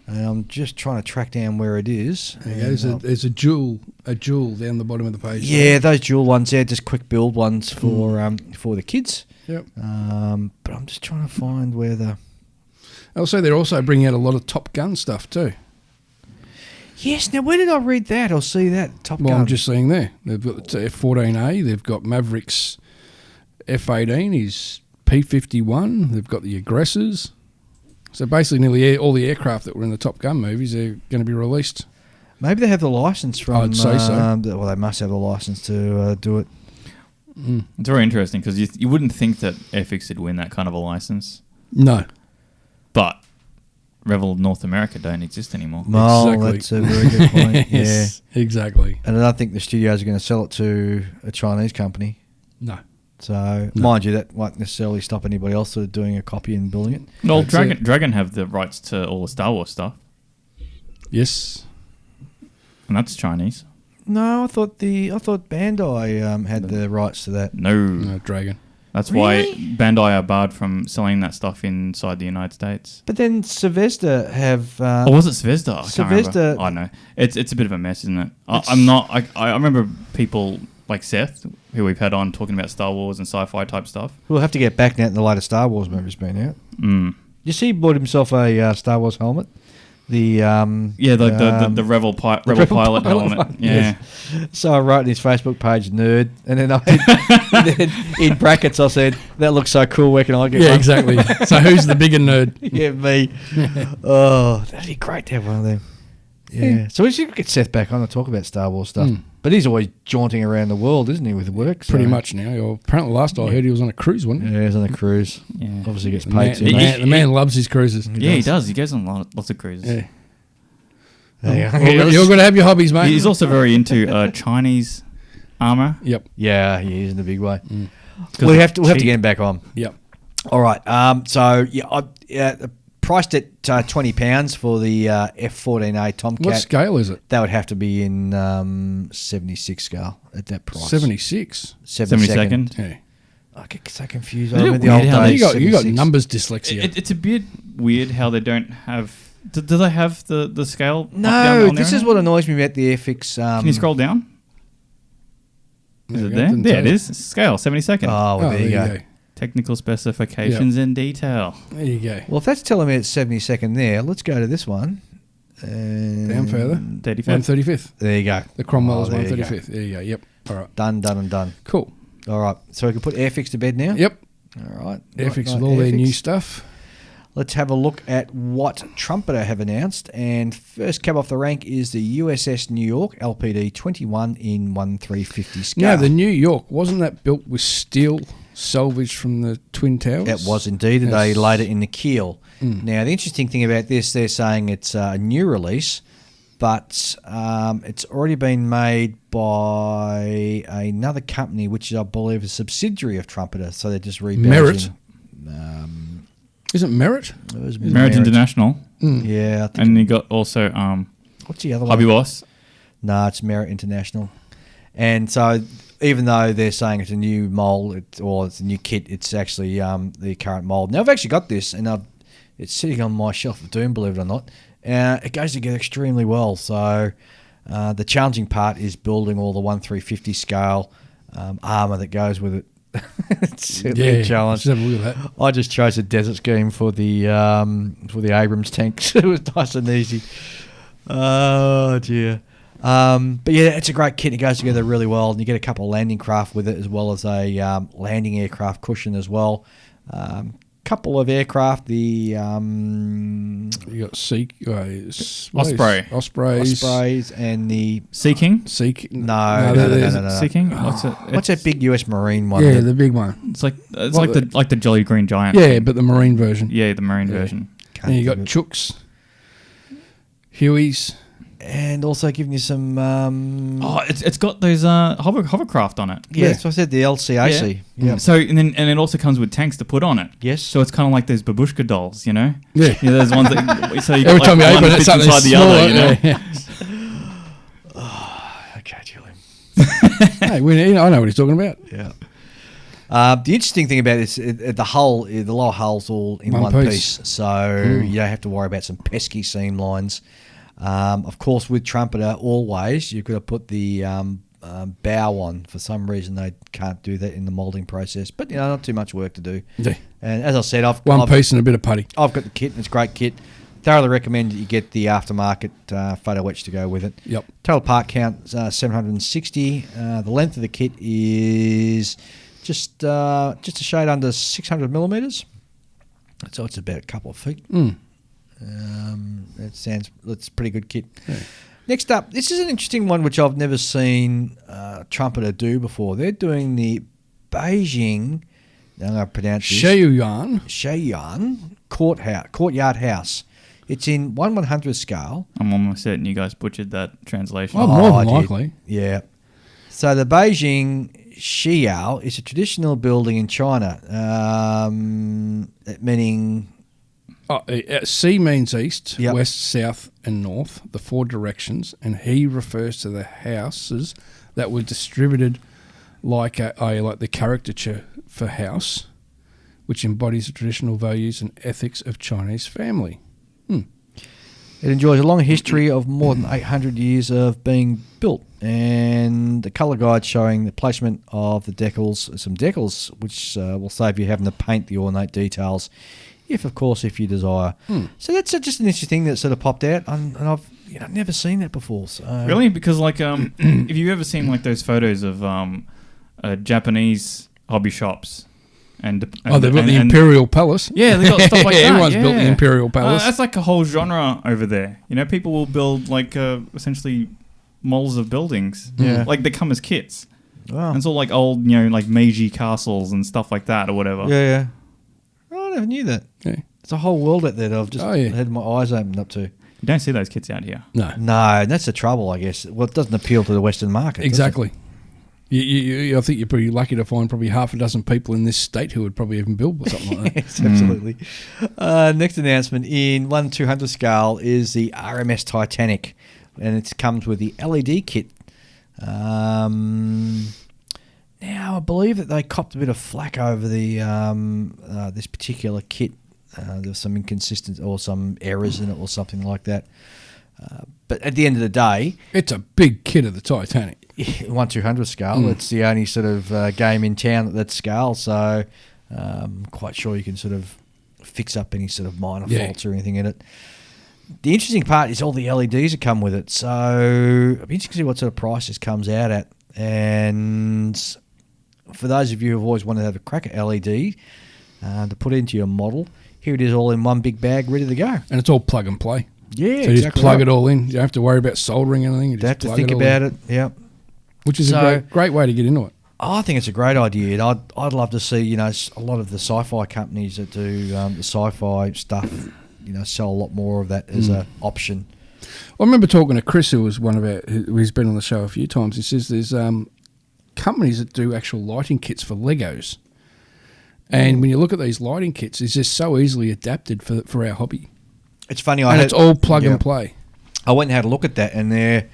And I'm just trying to track down where it is. There's a jewel down the bottom of the page. Yeah, those dual ones there, just quick build ones for the kids. Yep. But I'm just trying to find where the... Also, they're also bringing out a lot of Top Gun stuff too. Yes, now where did I read that or see that? Top Well, Gun. I'm just seeing there. They've got the F-14A. They've got Maverick's F-18 is P-51. They've got the Aggressors. So basically nearly all the aircraft that were in the Top Gun movies are going to be released. Maybe they have the license from... I'd say so. Well, they must have the license to do it. it's very interesting because you wouldn't think that Airfix would win that kind of a license, No. but Revel North America don't exist anymore. Well, Exactly. that's a very good point. Yes, exactly. And I don't think the studios are going to sell it to a Chinese company. No. So, mind you, that won't necessarily stop anybody else sort of doing a copy and building it. Well, That's Dragon have the rights to all the Star Wars stuff, Yes. and that's Chinese. No, I thought Bandai had the rights to that. No, Dragon. that's why Really? Bandai are barred from selling that stuff inside the United States. But then Sylvester have... Or was it Zvezda? I can't remember. Zvezda- I know. It's a bit of a mess, isn't it? I remember people like Seth, who we've had on talking about Star Wars and sci-fi type stuff. We'll have to get back now that the latest Star Wars movie's been out. You see he bought himself a Star Wars helmet. The the rebel pilot helmet. Yeah. Yes. So I wrote in his Facebook page, nerd, and then in brackets I said, "That looks so cool. Where can I get Yeah, one?" exactly. So who's the bigger nerd? Yeah, me. Oh, that'd be great to have one of them. Yeah. So we should get Seth back on and talk about Star Wars stuff. But he's always jaunting around the world, isn't he, with work? So. Pretty much now. Well, apparently last I heard he was on a cruise, wasn't he? Yeah, he's on a cruise. Yeah. Obviously gets The paid too man, much. the man loves his cruises. He does. He goes on lots of cruises. Yeah. Yeah. You're going to have your hobbies, mate. He's also very into Chinese armor. Yep. Yeah, he is in a big way. We'll have to get him back on. Yep. All right. Priced at £20 for the F-14A Tomcat. What scale is it? That would have to be in 76 scale at that price. 76. 72nd. Yeah. I get so confused. Isn't I it remember the weird old how days. You got 76. numbers dyslexia. It's a bit weird how they don't have. Do they have the scale? No, down this there is now? what annoys me about the FX. Can you scroll down? Is There it you go. there? Didn't There tell it you. is. Scale 72nd. Oh, well, there you go. Technical specifications in detail. There you go. Well, if that's telling me it's 72nd there, let's go to this one. Down further. 35th. 135th. There you go. The Cromwell's Oh, there you go. 135th. There you go. Yep. All right. Done, done, and done. Cool. All right. So we can put Airfix to bed now? Yep. All right. Airfix Right, with all their Airfix. new stuff. Let's have a look at what Trumpeter have announced. And first cab off the rank is the USS New York LPD 21 in 1/350 scale. Now, the New York, wasn't that built with steel salvaged from the Twin Towers? It was indeed, and they Yes. laid it in the keel. Now, the interesting thing about this, they're saying it's a new release, but it's already been made by another company, which I believe is a subsidiary of Trumpeter. So they're just rebadging. Merit? Isn't Merit? It was Merit International. Yeah. I think And you got also what's the other Hobby one? Boss. No, it's Merit International. And so even though they're saying it's a new mold or it's a new kit, it's actually the current mold. Now, I've actually got this, and it's sitting on my shelf of doom, believe it or not. It goes together extremely well. So the challenging part is building all the 1/350 scale armour that goes with it. It's certainly a challenge. Let's have a look at that. I just chose a desert scheme for the Abrams tanks. It was nice and easy. Oh dear. But yeah, it's a great kit. It goes together really well, and you get a couple of landing craft with it, as well as a landing aircraft cushion as well. Couple of aircraft. The You got Osprey. Ospreys. and the Sea King. no. Sea King. What's that big US Marine one? Yeah, the big one. It's like What like the Jolly Green Giant. Yeah, but the marine version. Yeah, the marine Yeah. version. And you got Chooks, Hueys. and also giving you some. It's got those hovercraft on it. Yeah, so I said the LCAC. Yeah. So and it also comes with tanks to put on it. Yes. So it's kind of like those babushka dolls, you know. Yeah. Yeah, there's ones that. So you Every got time you like open one it, fits something inside the smaller. other, you know. Yeah. Okay, Julian. Hey, I know what he's talking about. Yeah. The interesting thing about it is the hull, the lower hull's all in one piece, so you don't have to worry about some pesky seam lines. Of course, with Trumpeter, always you've got to put the bow on. For some reason, they can't do that in the moulding process, but not too much work to do. Yeah. And as I said, I've One piece and a bit of putty. I've got the kit, and it's a great kit. Thoroughly recommend that you get the aftermarket photo etch to go with it. Yep. Total part count 760. The length of the kit is just a shade under 600 millimeters. So it's about a couple of feet. That's a pretty good kit. Yeah. Next up, this is an interesting one which I've never seen Trumpeter do before. They're doing the Beijing, I'm going to pronounce this, Sheiyuan Courtyard House. It's in 1/100th scale. I'm almost certain you guys butchered that translation. Oh, more I than did. likely. Yeah. So the Beijing Shiyao is a traditional building in China, meaning... C means east, Yep. west, south, and north, the four directions, and he refers to the houses that were distributed like like the caricature for house, which embodies the traditional values and ethics of Chinese family. It enjoys a long history of more than 800 years of being built, and the colour guide showing the placement of the decals, some decals, which will save you having to paint the ornate details if you desire. So that's just an interesting thing that sort of popped out, and I've never seen that before. So. Really? Because like, if you've ever seen like those photos of Japanese hobby shops, and they've got the Imperial Palace. Yeah, they've got stuff like that. Everyone's built the Imperial Palace. That's like a whole genre over there. You know, people will build like essentially models of buildings. Yeah. Like they come as kits. Wow. And it's all like old, you know, like Meiji castles and stuff like that or whatever. Yeah. Oh, I never knew that. Yeah. It's a whole world out there that I've just had my eyes opened up to. You don't see those kits out here. No, that's the trouble, I guess. Well, it doesn't appeal to the Western market. Exactly. I think you're pretty lucky to find probably half a dozen people in this state who would probably even build something like that. Yes, absolutely. Next announcement in 1/200 scale is the RMS Titanic, and it comes with the LED kit. Now, I believe that they copped a bit of flack over the this particular kit. There's some inconsistency or some errors in it or something like that. But at the end of the day... It's a big kit of the Titanic. 1/200 scale. It's the only sort of game in town at that scale, so I'm quite sure you can sort of fix up any sort of minor faults or anything in it. The interesting part is all the LEDs that come with it, so I'll be interested to see what sort of price this comes out at. And for those of you who have always wanted to have a crack at LED to put into your model, here it is all in one big bag ready to go. And it's all plug and play. Yeah, so you just plug it all in. You don't have to worry about soldering anything. You don't have just to think about it. Yep. Which is a great way to get into it. I think it's a great idea. And I'd love to see, a lot of the sci-fi companies that do the sci-fi stuff, sell a lot more of that as an option. I remember talking to Chris, who was who's been on the show a few times. He says there's companies that do actual lighting kits for Legos. And when you look at these lighting kits, it's just so easily adapted for our hobby. It's funny. It's all plug and play. I went and had a look at that, and they're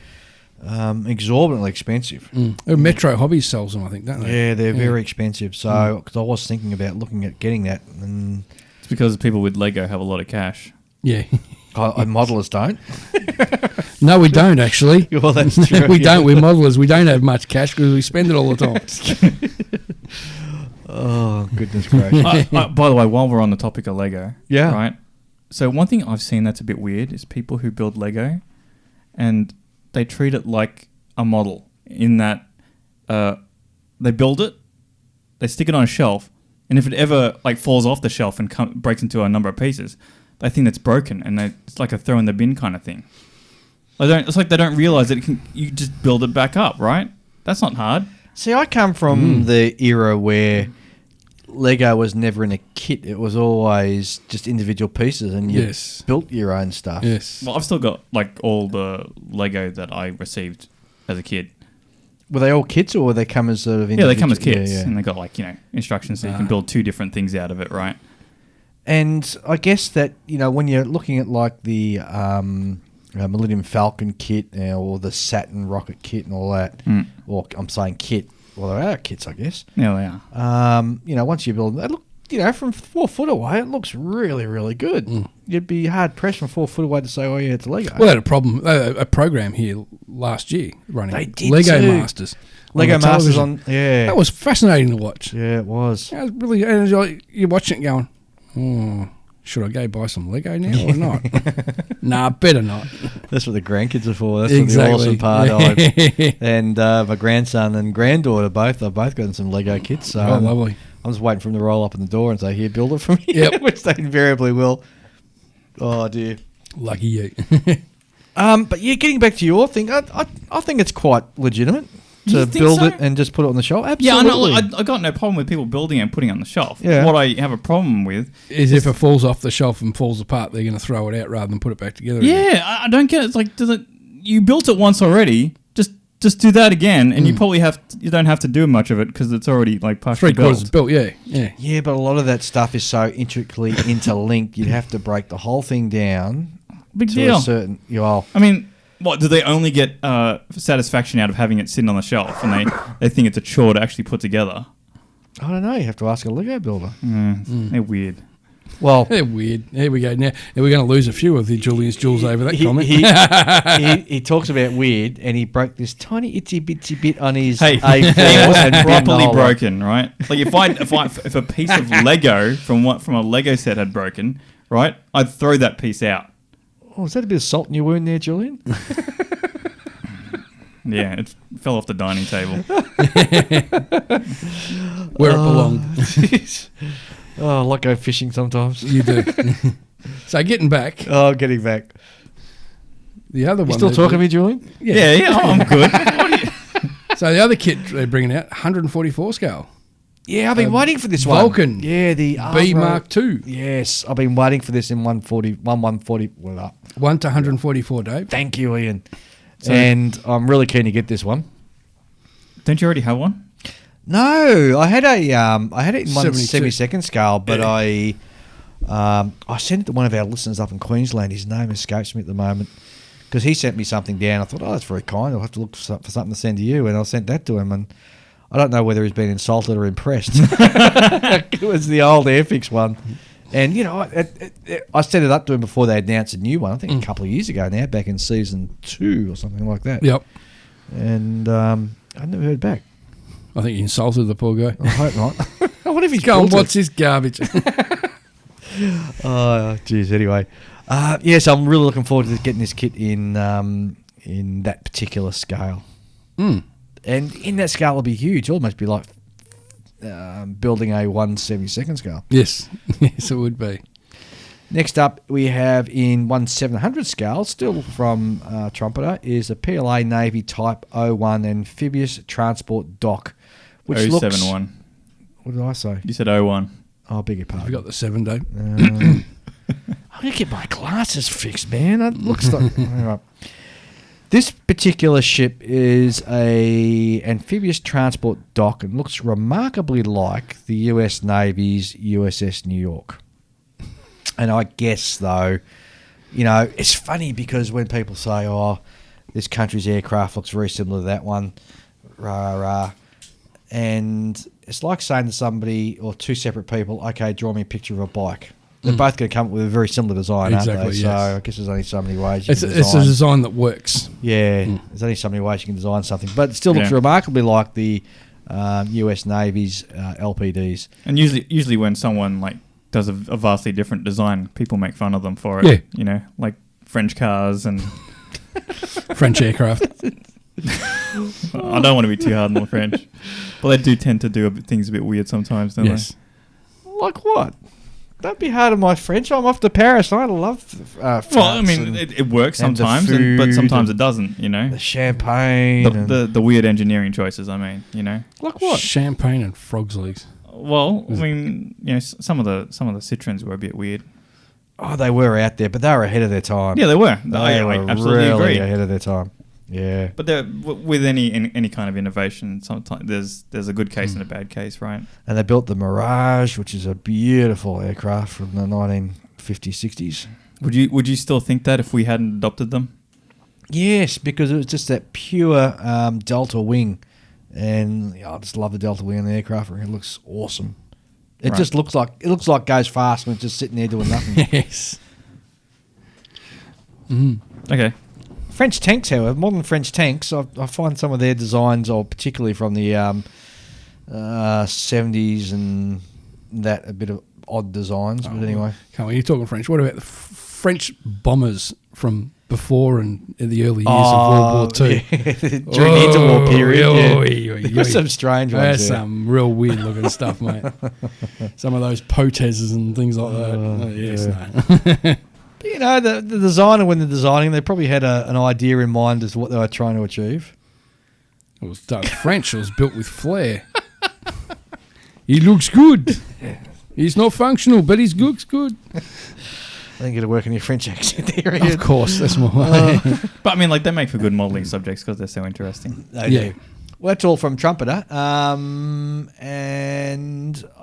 exorbitantly expensive. Metro Hobbies sells them, I think, don't they? Yeah, they're very expensive. So, because I was thinking about looking at getting that, and it's because people with Lego have a lot of cash. Yeah, modelers don't. No, we don't actually. Well, that's true. We don't. We're modelers. We don't have much cash because we spend it all the time. Oh, goodness gracious. By the way, while we're on the topic of Lego, right? So one thing I've seen that's a bit weird is people who build Lego and they treat it like a model in that they build it, they stick it on a shelf, and if it ever falls off the shelf and breaks into a number of pieces, they think it's broken, and it's like a throw in the bin kind of thing. It's like they don't realize that you just build it back up, right? That's not hard. See, I come from the era where Lego was never in a kit. It was always just individual pieces, and you built your own stuff. Yes. Well, I've still got all the Lego that I received as a kid. Were they all kits, or were they come as sort of individual? Yeah, they come as kits, and they got instructions so you can build 2 different things out of it, right? And I guess that when you're looking at like the Millennium Falcon kit or the Saturn rocket kit and all that, or I'm saying kit. Well, there are kits, I guess. Yeah, they are. Once you build it, look, from 4 foot away, it looks really, really good. You'd be hard pressed from 4 foot away to say, "Oh yeah, it's a Lego." Well, they had a program here last year running. They did Lego too. Masters. Lego Masters on. Yeah, that was fascinating to watch. Yeah, it was. Yeah, it was really. And you're watching it going, should I go buy some Lego now or not? Nah, better not. That's what the grandkids are for. That's exactly. what the awesome part of it. And my grandson and granddaughter they've both gotten some Lego kits. So lovely. I'm just waiting for them to roll up in the door and say, "Here, build it for me." Yep. Which they invariably will. Oh dear. Lucky you. But yeah, getting back to your thing, I think it's quite legitimate to build it and just put it on the shelf. Absolutely. Yeah, I got no problem with people building it and putting it on the shelf. Yeah. What I have a problem with is if it falls off the shelf and falls apart, they're going to throw it out rather than put it back together. Yeah, again. I don't get it. It's like, you built it once already. Just do that again, and you probably you don't have to do much of it because it's already partially built. 3/4 built. Yeah. Yeah, but a lot of that stuff is so intricately interlinked. You'd have to break the whole thing down. Big to deal. A certain. I mean, what do they only get satisfaction out of having it sitting on the shelf, and they think it's a chore to actually put together? I don't know. You have to ask a Lego builder. They're weird. Well, They're weird. Here we go. Now we're going to lose a few of the Julian's Jules over that comment. he talks about weird, and he broke this tiny itsy bitsy bit on his Hey, A4 it was and bent the properly whole lot. broken, right? Like if a piece of Lego from a Lego set had broken, right, I'd throw that piece out. Oh, is that a bit of salt in your wound there, Julian? Yeah, it fell off the dining table. Where it belonged. Oh, I like go fishing sometimes. You do. So getting back, Oh, getting back. the other You one. still talking to me, Julian? Yeah, I'm good. So the other kit they're bringing out, 144 scale. Yeah, I've been waiting for this one. Vulcan. Yeah, the B Osmo- Mark II. Yes, I've been waiting for this in 140. Well, 1 to 144, Dave. thank you, Ian. And I'm really keen to get this one. Don't you already have one? No, I had it in 72. 1/72 scale, but I sent it to one of our listeners up in Queensland. His name escapes me at the moment because he sent me something down. I thought, oh, that's very kind. I'll have to look for something to send to you, and I sent that to him, and I don't know whether he's been insulted or impressed. It was the old Airfix one. And, you know, I set it up to him before they announced a new one, I think a couple of years ago now, back in season 2 or something like that. Yep. And I never heard back. I think you insulted the poor guy. I hope not. I wonder if he's Go on, built what's it. this garbage? Oh, geez, anyway. Yes, I'm really looking forward to getting this kit in that particular scale. Mm. And in that scale, it'll be huge. It'll almost be like building a 1/72 scale. Yes. Yes, it would be. Next up, we have in 1/700 scale, still from Trumpeter, is a PLA Navy Type 01 amphibious transport dock, which looks... 071. What did I say? You said 01. Oh, I beg your Have pardon. you got the 7, Dave? I'm going to get my glasses fixed, man. It looks like... All right. This particular ship is a amphibious transport dock and looks remarkably like the US Navy's USS New York. And I guess, though, you know, it's funny because when people say, oh, this country's aircraft looks very similar to that one, rah, rah, rah. And it's like saying to somebody or two separate people, okay, draw me a picture of a bike. They're both going to come up with a very similar design, aren't Exactly, they? yes. So I guess there's only so many ways you It's can a design. design that works. Yeah, there's only so many ways you can design something. But it still looks Yeah. remarkably like the US Navy's LPDs. And usually when someone like does a vastly different design, people make fun of them for it. Yeah. You know, like French cars and French aircraft. I don't want to be too hard on the French, but they do tend to do things a bit weird sometimes, don't Yes. Like what? Don't be hard on my French. I'm off to Paris. I love France. they? Well, I mean, and it works and the sometimes, but food sometimes and it doesn't. You know, the champagne. and the weird engineering choices. I mean, you know. like what? Champagne and frog's legs. Well, I mean, you know, some of the Citroens were a bit weird. Oh, they were out there, but they were ahead of their time. Yeah, they were. They I were absolutely really agree. ahead of their time. Yeah. But with any kind of innovation, sometimes there's a good case and a bad case, right? And they built the Mirage, which is a beautiful aircraft from the 1950s, 60s. Would you still think that if we hadn't adopted them? Yes, because it was just that pure Delta wing. And I just love the Delta wing on the aircraft. It looks awesome. It Right. just looks like it goes fast when it's just sitting there doing nothing. Yes. Okay. French tanks, however, modern French tanks, I find some of their designs, or particularly from the 70s and that, a bit of odd designs. But anyway. Come on, you're talking French. What about the French bombers from before and in the early years of World War II? Yeah, during the interwar period. There's some strange ones There's there. some real weird looking stuff, mate. Some of those potezes and things like that. Yes, no. You know, the designer, when they're designing, they probably had an idea in mind as to what they were trying to achieve. It was French. It was built with flair. He looks good. He's not functional, but he looks good. I think it'll work in your French accent there, Ian. Of course, that's my way. But I mean, like, they make for good modelling subjects because they're so interesting. They Yeah. do. Well, that's all from Trumpeter. And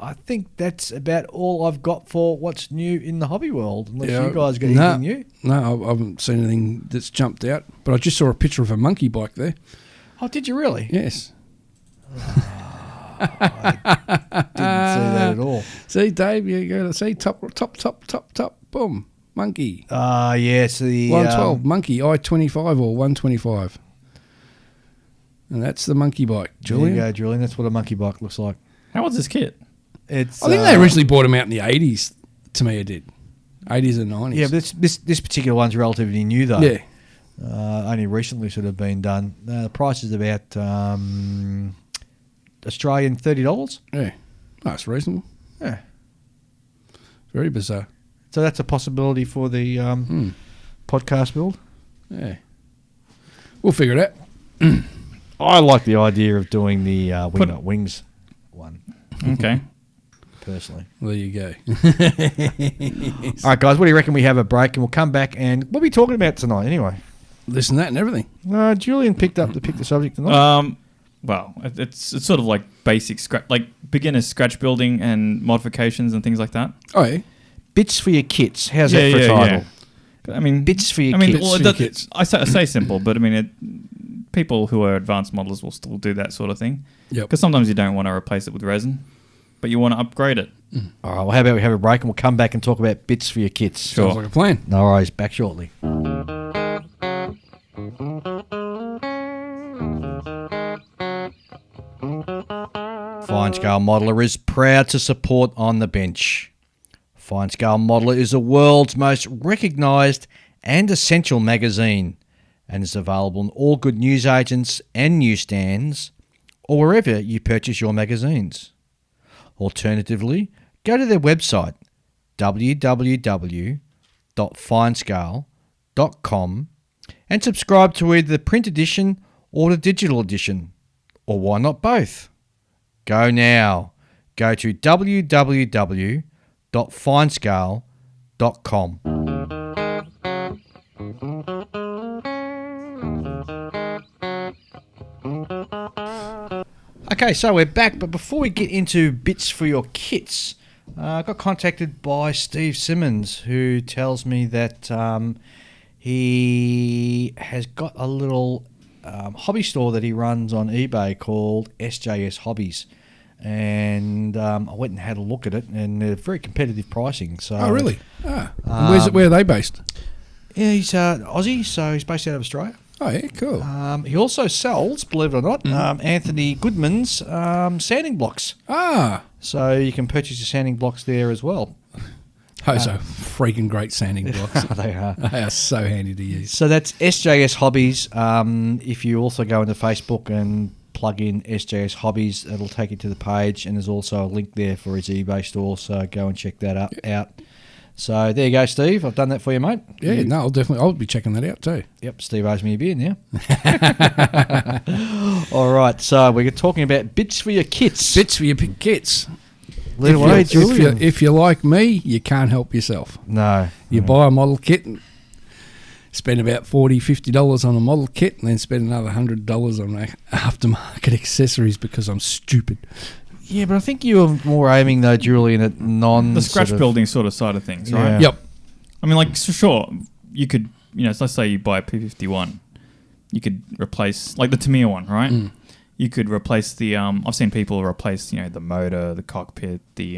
I think that's about all I've got for what's new in the hobby world. Unless you guys got anything new. No, I haven't seen anything that's jumped out. But I just saw a picture of a monkey bike there. Oh, did you really? Yes. Didn't see that at all. See, Dave, you go to see top, boom, monkey. Yes, the 112, monkey, I-25 or 125. And that's the monkey bike, Julian. There you go, Julian. That's what a monkey bike looks like. How old's this kit? It's. I think they originally bought them out in the 80s. To me, it did. 80s and 90s. Yeah, but this particular one's relatively new though. Yeah. Only recently sort of been done. The price is about Australian $30. Yeah. That's reasonable. Yeah. Very bizarre. So that's a possibility for the podcast build. Yeah. We'll figure it out. I like the idea of doing the Wing Not Wings one, Okay. personally. There you go. All right, guys, what do you reckon we have a break and we'll come back and what are we talking about tonight anyway? Listen to that and everything. Julian picked the subject tonight. Well, it's sort of like basic beginner scratch building and modifications and things like that. Oh, yeah. Bits for your kits. How's that for a title? Yeah. I mean, Bits for your kits. kits. Well, for your kits. I say simple, but I mean, people who are advanced modelers will still do that sort of thing. Yep. Because sometimes you don't want to replace it with resin, but you want to upgrade it. All right, well, how about we have a break and we'll come back and talk about bits for your kits. Sure. Sounds like a plan. No worries, back shortly. Fine Scale Modeler is proud to support On the Bench. Fine Scale Modeler is the world's most recognised and essential magazine and is available in all good newsagents and newsstands or wherever you purchase your magazines. Alternatively, go to their website www.finescale.com and subscribe to either the print edition or the digital edition, or why not both? Go now. Go to www.finescale.com. Okay, so we're back, but before we get into bits for your kits, I got contacted by Steve Simmons, who tells me that he has got a little hobby store that he runs on eBay called SJS Hobbies. And I went and had a look at it, and they're very competitive pricing. So, Oh, really? Where are they based? Yeah, he's Aussie, so he's based out of Australia. Oh, yeah, cool. He also sells, believe it or not, Anthony Goodman's sanding blocks. Ah. So you can purchase your sanding blocks there as well. Those are freaking great sanding blocks. They are. They are so handy to use. So that's SJS Hobbies. If you also go into Facebook and plug in SJS Hobbies, it'll take you to the page, and there's also a link there for his eBay store, so go and check that out. So there you go, Steve. I've done that for you, mate. Yeah, no, I'll be checking that out too. Yep, Steve owes me a beer now. All right, so we're talking about bits for your kits. Bits for your kits. Lead away, Julian. If you're like me, you can't help yourself. No. You buy a model kit and spend about $40, $50 on a model kit, and then spend another $100 on aftermarket accessories because I'm stupid. Yeah, but I think you were more aiming, though, Julian, at the scratch building sort of side of things, right? Yeah. Yep. I mean, like, so sure, you could, so let's say you buy a P51, you could replace, like the Tamiya one, right? You could replace the, I've seen people replace, the motor, the cockpit, the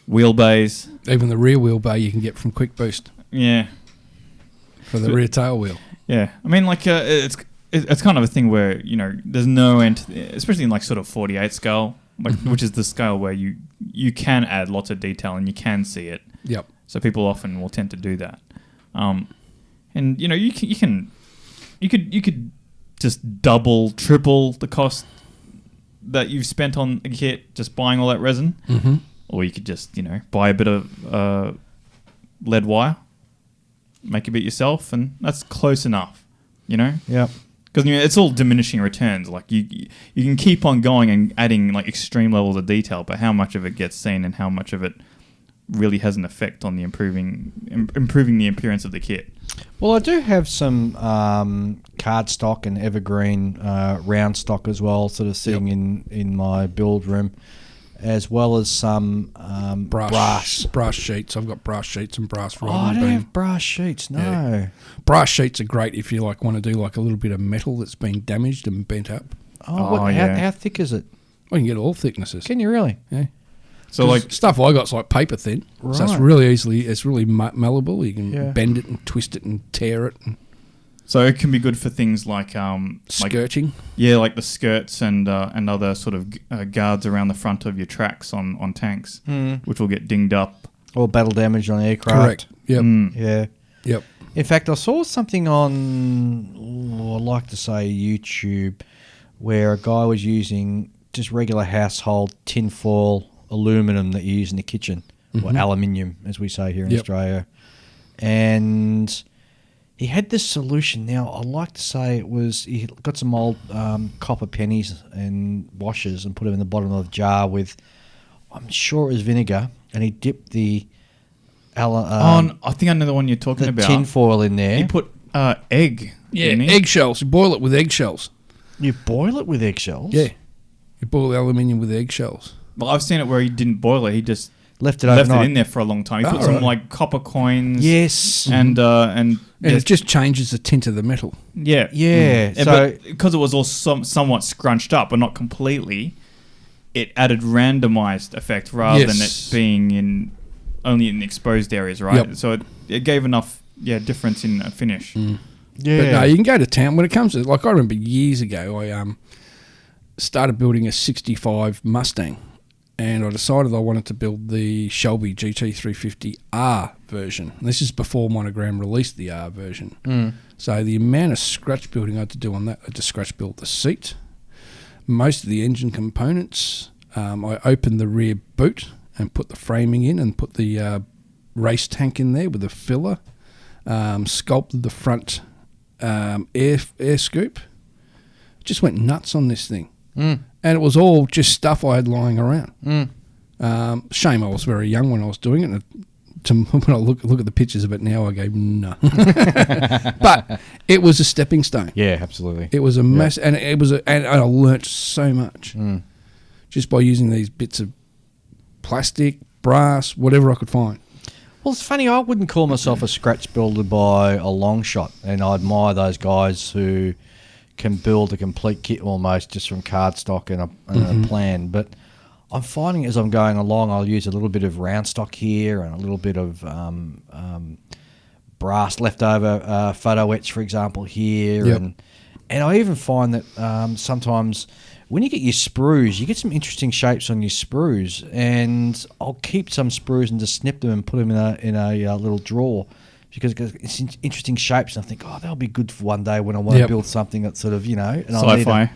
wheelbase. Even the rear wheel bay you can get from Quick Boost. Yeah. For the rear tail wheel. Yeah. I mean, like, it's kind of a thing where, there's no end, especially in, like, sort of 48 scale, like, which is the scale where you can add lots of detail and you can see it. Yep. So people often will tend to do that. And, you could just double, triple the cost that you've spent on a kit just buying all that resin. Mm-hmm. Or you could just, buy a bit of lead wire, make a bit yourself, and that's close enough, Yep. Because it's all diminishing returns. Like you can keep on going and adding like extreme levels of detail, but how much of it gets seen and how much of it really has an effect on the improving the appearance of the kit. Well, I do have some card stock and evergreen round stock as well, sort of sitting in my build room, as well as some brass sheets. I've got brass sheets and brass rolling I don't beam. have brass sheets, no. Yeah. Brass sheets are great if you want to do like a little bit of metal that's been damaged and bent up. How thick is it? I can get all thicknesses. Can you really? Yeah. So like Stuff I got's like paper thin, so it's Right. really malleable. You can Yeah. bend it and twist it and tear it. And so it can be good for things like skirting. like the skirts and other sort of guards around the front of your tracks on tanks, which will get dinged up. Or battle damage on aircraft. Correct. Yep. Yeah. Yep. In fact, I saw something on, I like to say YouTube, where a guy was using just regular household tinfoil aluminum that you use in the kitchen, or aluminium, as we say here in Australia. And he had this solution. Now, I like to say it was, he got some old copper pennies and washers and put them in the bottom of a jar with, I'm sure it was vinegar, and he dipped the I think I know the one you're talking about. tin foil in there. He put egg. Yeah, didn't he? eggshells. You boil it with eggshells. You boil it with eggshells? Yeah. You boil the aluminium with eggshells. Well, I've seen it where he didn't boil it. He just Left it left overnight. it in there for a long time. He put Oh, some right. like copper coins. Yes. And And it just changes the tint of the metal. yeah. Yeah. Yeah, So but because it was all somewhat scrunched up, but not completely, it added randomized effect rather than Yes. it being only in exposed areas, right? Yep. So it gave enough difference in finish. yeah. But no, you can go to town. When it comes to, like, I remember years ago, I started building a 65 Mustang, and I decided I wanted to build the Shelby GT350R version. And this is before Monogram released the R version. So the amount of scratch building I had to do on that, I had to scratch build the seat, most of the engine components. I opened the rear boot and put the framing in and put the race tank in there with a filler, sculpted the front air scoop. Just went nuts on this thing. And it was all just stuff I had lying around. Shame I was very young when I was doing it. And when I look at the pictures of it now, I go, no. But it was a stepping stone. Yeah, absolutely. It was a mess, and it was and I learnt so much just by using these bits of plastic, brass, whatever I could find. Well, it's funny. I wouldn't call myself a scratch builder by a long shot, and I admire those guys who can build a complete kit almost just from cardstock and a plan. But I'm finding as I'm going along, I'll use a little bit of round stock here and a little bit of brass leftover photo etch, for example, here. Yep. And I even find that sometimes when you get your sprues, you get some interesting shapes on your sprues. And I'll keep some sprues and just snip them and put them in a little drawer because it's interesting shapes. And I think, that'll be good for one day when I want to build something that's sort of, and Sci-fi.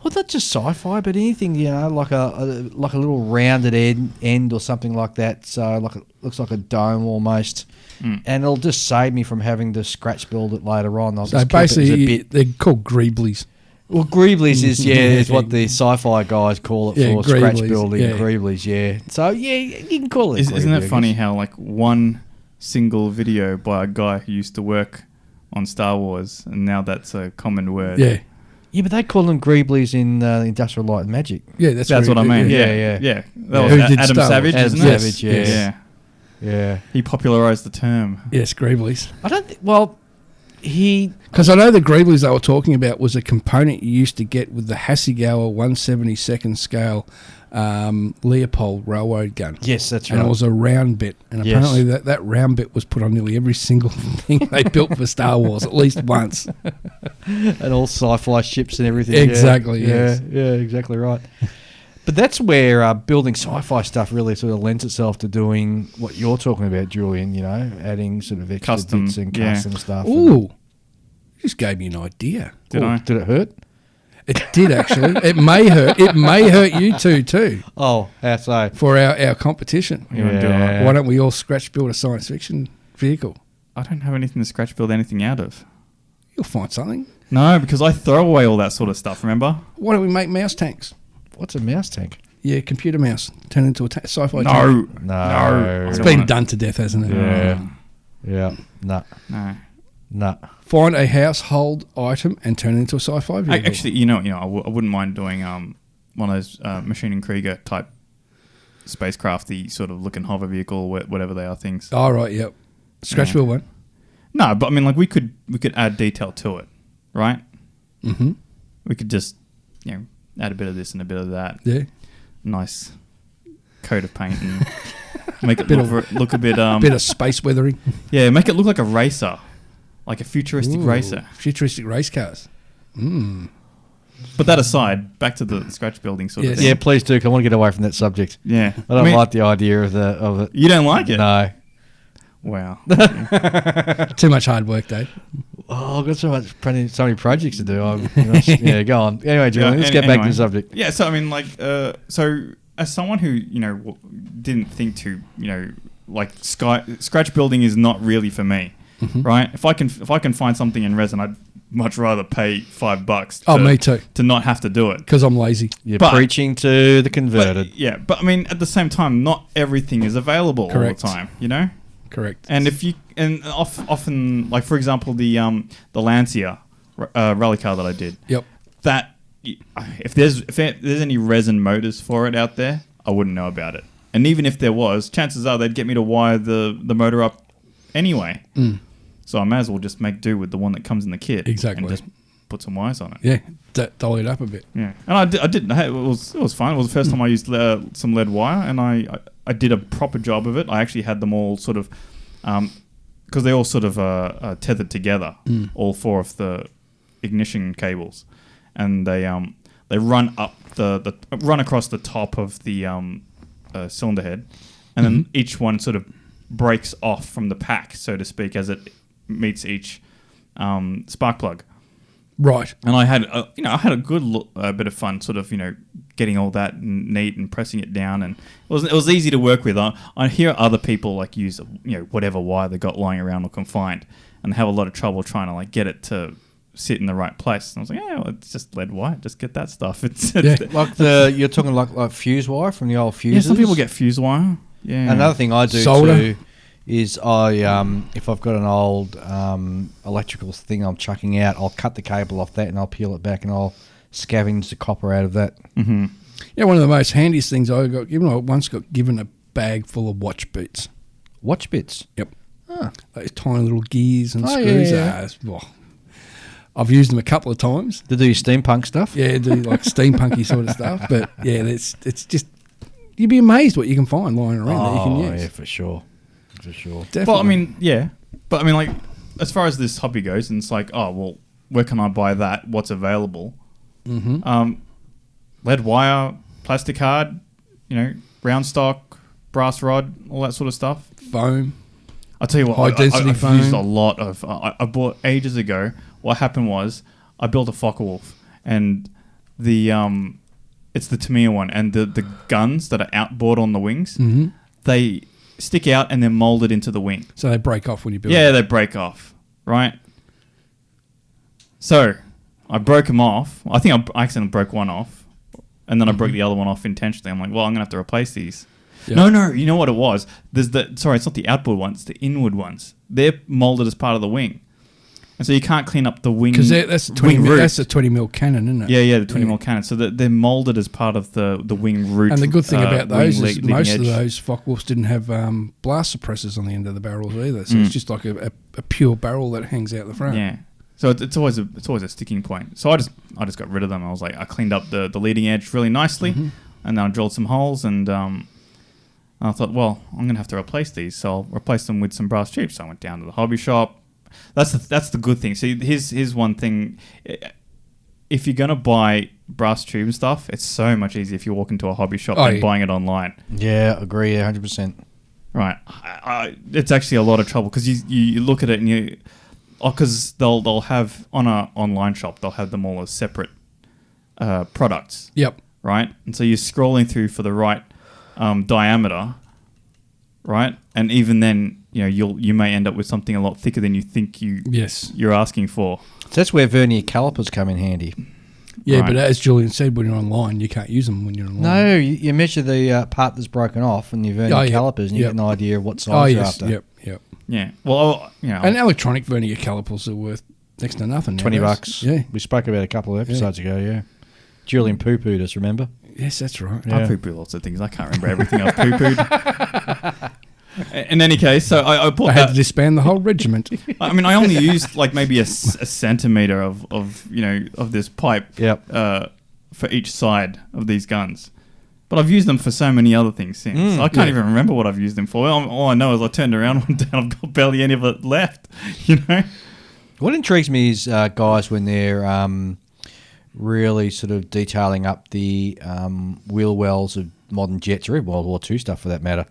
Well, not just sci-fi, but anything, like a little rounded end or something like that. So like it looks like a dome almost, and it'll just save me from having to scratch build it later on. I'll So just keep it as a basically, bit. they're called greeblies. Well, greeblies is what the sci-fi guys call it for scratch greeblies, building. yeah. Greeblies, yeah. So you can call it. Isn't greebly, it I funny guess. how like one single video by a guy who used to work on Star Wars, and now that's a common word. Yeah. Yeah, but they call them greeblies in Industrial Light and Magic. Yeah, That's what I mean. Yeah. That Yeah. was Who did Adam Star Wars? Savage, Adam isn't it? Savage, yes. Yeah. Yeah. He popularized the term. Yes, greeblies. I don't. Well, he. Because I know the greeblies they were talking about was a component you used to get with the Hasegawa 1/72nd scale Leopold railroad gun. Yes, that's And right. it was a round bit. And Yes. apparently that round bit was put on nearly every single thing they built for Star Wars, at least once. And all sci-fi ships and everything. Exactly, Yeah, yes. yeah, exactly right. But that's where building sci-fi stuff really sort of lends itself to doing what you're talking about, Julian. Adding sort of extra Custom, bits and yeah. custom stuff. Ooh, you just gave me an idea. Did I? Did it hurt? It did, actually. It may hurt. It may hurt you too, Oh, how so? for our competition. You wanna do it? Why don't we all scratch build a science fiction vehicle? I don't have anything to scratch build anything out of. You'll find something. No, because I throw away all that sort of stuff, remember? Why don't we make mouse tanks? What's a mouse tank? Yeah, computer mouse. Turn into a sci-fi tank. No. No. It's I don't been wanna- done to death, hasn't it? Yeah. Yeah. Nah. No. Nah. Find a household item and turn it into a sci-fi vehicle. Actually, I wouldn't mind doing one of those Machine and Krieger type spacecrafty sort of looking hover vehicle, whatever they are things. All right, yep. Scratch build one. No, but I mean, like we could add detail to it, right? Mm-hmm. We could just add a bit of this and a bit of that. Yeah. Nice coat of paint and make it look a bit bit of space weathering. Yeah, make it look like a racer, like a futuristic racer. Futuristic race cars. But that aside, back to the scratch building sort of thing. Yeah, please do. 'Cause I want to get away from that subject. Yeah, I don't like the idea of it. You don't like it? No. Wow. Too much hard work, Dave. Oh, I've got so many projects to do. Yeah, go on. Anyway, Julian, let's get back to the subject. Yeah, so I mean, like, so as someone who didn't think to like scratch building is not really for me, right? If I can find something in resin, I'd much rather pay $5. Me too. To not have to do it Because I'm lazy. You're preaching to the converted. But I mean, at the same time, not everything is available all the time. Correct. And often, like for example, the Lancia rally car that I did. Yep. That if there's any resin motors for it out there, I wouldn't know about it. And even if there was, chances are they'd get me to wire the motor up anyway. So I may as well just make do with the one that comes in the kit. Exactly. And just put some wires on it. Yeah. Dolly it up a bit. Yeah. And I did. It was fun. It was the first time I used some lead wire, and I did a proper job of it. I actually had them all sort of, because they all sort of tethered together, all four of the ignition cables, and they run up run across the top of the cylinder head, and then each one sort of breaks off from the pack, so to speak, as it meets each spark plug. Right. And I had a good bit of fun, sort of getting all that neat and pressing it down, and it was easy to work with. I hear other people like use whatever wire they got lying around or can find, and have a lot of trouble trying to like get it to sit in the right place. And I was like, yeah, well, it's just lead wire. Just get that stuff. It's like you're talking like fuse wire from the old fuses. Yeah, some people get fuse wire. Yeah. Another thing I do solder too is if I've got an old electrical thing I'm chucking out, I'll cut the cable off that and I'll peel it back and I'll scavenge the copper out of that. Mm-hmm. Yeah, one of the most handiest things I got given. I once got given a bag full of watch bits. Watch bits? Yep. Those tiny little gears and screws. I've used them a couple of times. To do your steampunk stuff? Yeah, do like steampunky sort of stuff. But yeah, it's just, you'd be amazed what you can find lying around that you can use. Yeah, for sure. For sure. Definitely. Well, I mean, yeah. But I mean, like, as far as this hobby goes, and it's like, oh, well, where can I buy that? What's available? Mm-hmm. Lead wire, plastic hard, round stock, brass rod, all that sort of stuff. Foam. I'll tell you what, high-density I've foam. used a lot of... I bought ages ago. What happened was I built a Focke-Wulf, and it's the Tamiya one, and the guns that are outboard on the wings, they stick out and they're molded into the wing. So they break off when you build Yeah, they break off, right? So I broke them off. I think I accidentally broke one off, and then I broke the other one off intentionally. I'm like, well, I'm going to have to replace these. Yep. No, you know what it was? There's it's not the outboard ones, it's the inward ones. They're molded as part of the wing. And so you can't clean up the wing. Because that's a 20 mil cannon, isn't it? Yeah, the 20 mil cannon. So they're molded as part of the wing root. And the good thing about those is most edge. of those Focke-Wulfs didn't have blast suppressors on the end of the barrels either. So it's just like a pure barrel that hangs out the front. Yeah. So it's always a sticking point. So I just got rid of them. I was like, I cleaned up the leading edge really nicely, and then I drilled some holes, and I thought, well, I'm going to have to replace these, so I'll replace them with some brass tubes. So I went down to the hobby shop. That's the good thing. See, here's one thing. If you're going to buy brass tube and stuff, it's so much easier if you walk into a hobby shop than buying it online. Yeah, agree, 100%. Right. It's actually a lot of trouble because you look at it and because they'll have on an online shop, they'll have them all as separate products. Yep. Right? And so you're scrolling through for the right diameter, right? And even then, you may end up with something a lot thicker than you think you're asking for. So that's where vernier calipers come in handy. Yeah, right. But as Julian said, when you're online, you can't use them when you're online. No, you measure the part that's broken off and your vernier calipers, and you get an idea of what size you're after. Yep. Yeah. Well, and electronic vernier calipers are worth next to nothing. $20. Yeah. We spoke about a couple of episodes ago. Yeah. Julian poo-pooed us. Remember? Yes, that's right. Yeah. I poo-pooed lots of things. I can't remember everything I've poo-pooed. In any case, so I bought had to disband the whole regiment. I mean, I only used like maybe a centimeter of this pipe. Yep. for each side of these guns. But I've used them for so many other things since. I can't even remember what I've used them for. All I know is I turned around one day and I've got barely any of it left, you know? What intrigues me is guys when they're really sort of detailing up the wheel wells of modern jets or even World War II stuff for that matter.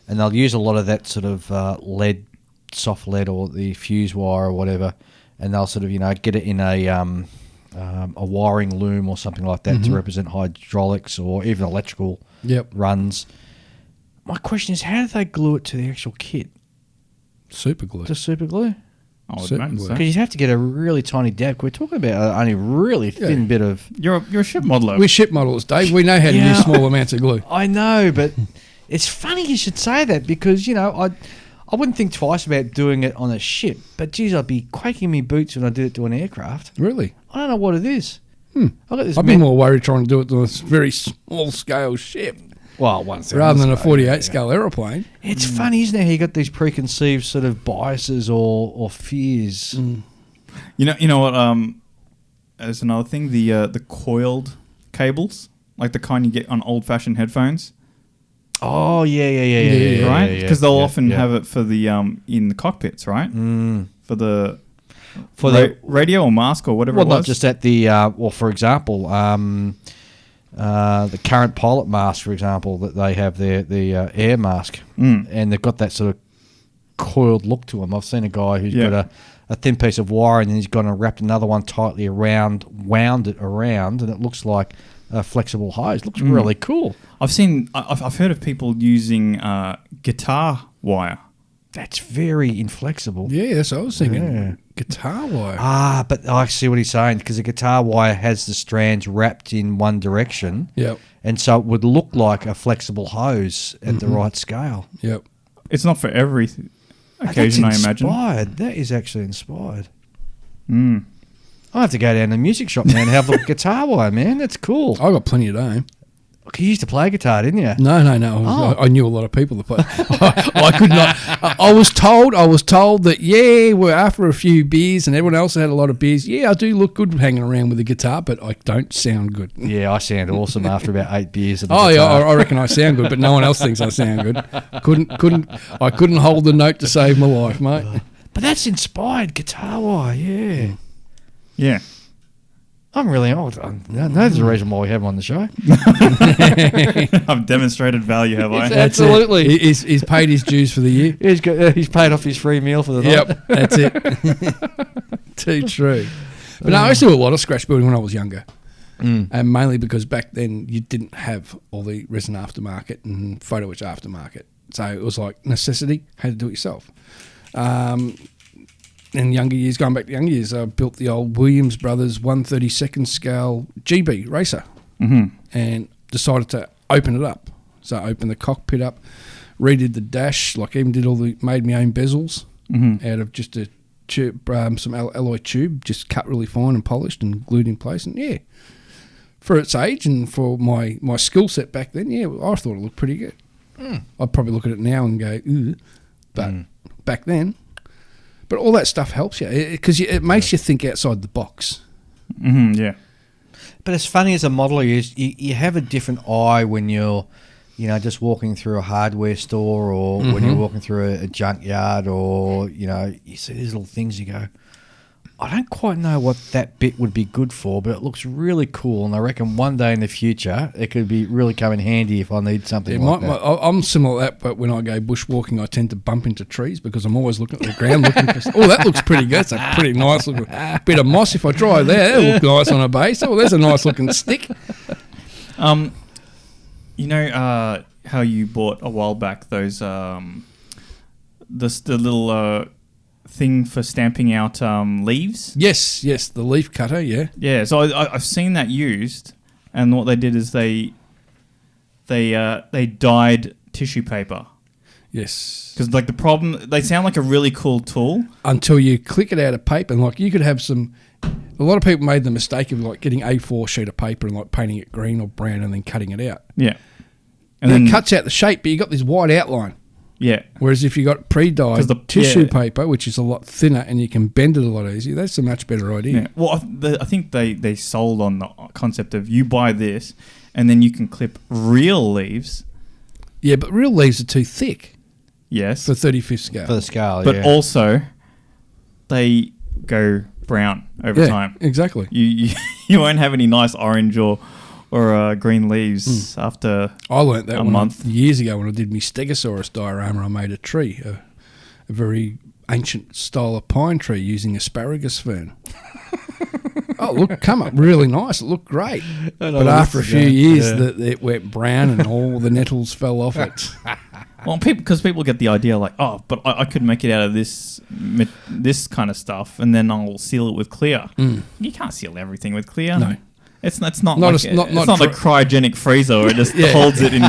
And they'll use a lot of that sort of lead, soft lead or the fuse wire or whatever, and they'll sort of, get it in a wiring loom or something like that to represent hydraulics or even electrical runs. My question is, how do they glue it to the actual kit? Super glue. Just super glue? I would Super imagine glue. so. Because you'd have to get a really tiny dab. We're talking about only a really thin bit of... You're a ship modeler. We're ship models, Dave. We know how to use small amounts of glue. I know, but it's funny you should say that because, I wouldn't think twice about doing it on a ship, but geez, I'd be quaking me boots when I did it to an aircraft. Really? I don't know what it is. I'd be more worried trying to do it to a very small scale ship Well, rather than a 48 scale aeroplane. It's funny, isn't it? How you got these preconceived sort of biases or fears. You know what? There's another thing. The coiled cables, like the kind you get on old fashioned headphones. Oh yeah. Right? Because they'll often have it for the in the cockpits, right? For the radio or mask or whatever. Well, it was. not just at the for example, the current pilot mask, for example, that they have the air mask, and they've got that sort of coiled look to them. I've seen a guy who's got a thin piece of wire, and then he's gone and wrapped another one tightly around, wound it around, and it looks like a flexible hose. Looks really cool. I've heard of people using guitar wire. That's very inflexible. Yeah, that's what I was thinking. Yeah. Guitar wire. Ah, but I see what he's saying, because a guitar wire has the strands wrapped in one direction. Yep. And so it would look like a flexible hose at the right scale. Yep. It's not for every occasion, I imagine. Inspired. That is actually inspired. I'll have to go down to the music shop now and have a look at guitar wire, man. That's cool. I got plenty at home. You used to play guitar, didn't you? No. I knew a lot of people that played. I could not. I was told that, we're after a few beers and everyone else had a lot of beers. Yeah, I do look good hanging around with a guitar, but I don't sound good. Yeah, I sound awesome after about 8 beers. I reckon I sound good, but no one else thinks I sound good. I couldn't hold the note to save my life, mate. But that's inspired guitar wire, yeah. Yeah. I'm really old. That's the reason why we have him on the show. I've demonstrated value, have I? Absolutely. He's paid his dues for the year. He's paid off his free meal for the night. Yep, that's it. Too true. But no, I used to do a lot of scratch building when I was younger. And mainly because back then you didn't have all the resin aftermarket and photo etch aftermarket. So it was like necessity, had to do it yourself. In younger years, going back to younger years, I built the old Williams Brothers 1/32nd scale GB racer and decided to open it up. So I opened the cockpit up, redid the dash, made my own bezels out of just a tube, some alloy tube, just cut really fine and polished and glued in place. And for its age and for my skill set back then, I thought it looked pretty good. I'd probably look at it now and go, ooh, but back then. But all that stuff helps you because it makes you think outside the box. Yeah. But it's funny as a modeler, you have a different eye when you're, just walking through a hardware store or when you're walking through a junkyard or, you see these little things, you go, I don't quite know what that bit would be good for, but it looks really cool. And I reckon one day in the future, it could be really come in handy if I need something like that. I'm similar to that, but when I go bushwalking, I tend to bump into trees because I'm always looking at the ground looking for, that looks pretty good. It's a pretty nice looking bit of moss. If I drive there, it'll look nice on a base. Oh, there's a nice looking stick. How you bought a while back those, the little... thing for stamping out leaves. Yes, the leaf cutter. Yeah. So I've seen that used, and what they did is they dyed tissue paper. Yes, because the problem, they sound like a really cool tool until you click it out of paper, and you could have some. A lot of people made the mistake of getting A4 sheet of paper and painting it green or brown and then cutting it out. Yeah, and then it cuts out the shape, but you got this white outline. Yeah. Whereas if you got 'Cause pre-dyed the- tissue yeah. paper, which is a lot thinner and you can bend it a lot easier, that's a much better idea. Yeah. Well, I think they sold on the concept of you buy this and then you can clip real leaves. Yeah, but real leaves are too thick Yes. for 35th scale. For the scale, But yeah. also, they go brown over time. Exactly. You won't have any nice orange or green leaves after I learnt that a when month. years ago when I did my Stegosaurus diorama. I made a tree, a very ancient style of pine tree using asparagus fern. Oh, look, come up really nice. It looked great. But after a few years, it went brown and all the nettles fell off it. Well, because people get the idea like, oh, but I could make it out of this kind of stuff, and then I'll seal it with clear. You can't seal everything with clear. No. It's not Not like as- not- it's not not tr- a cryogenic freezer where it just Yeah. holds it in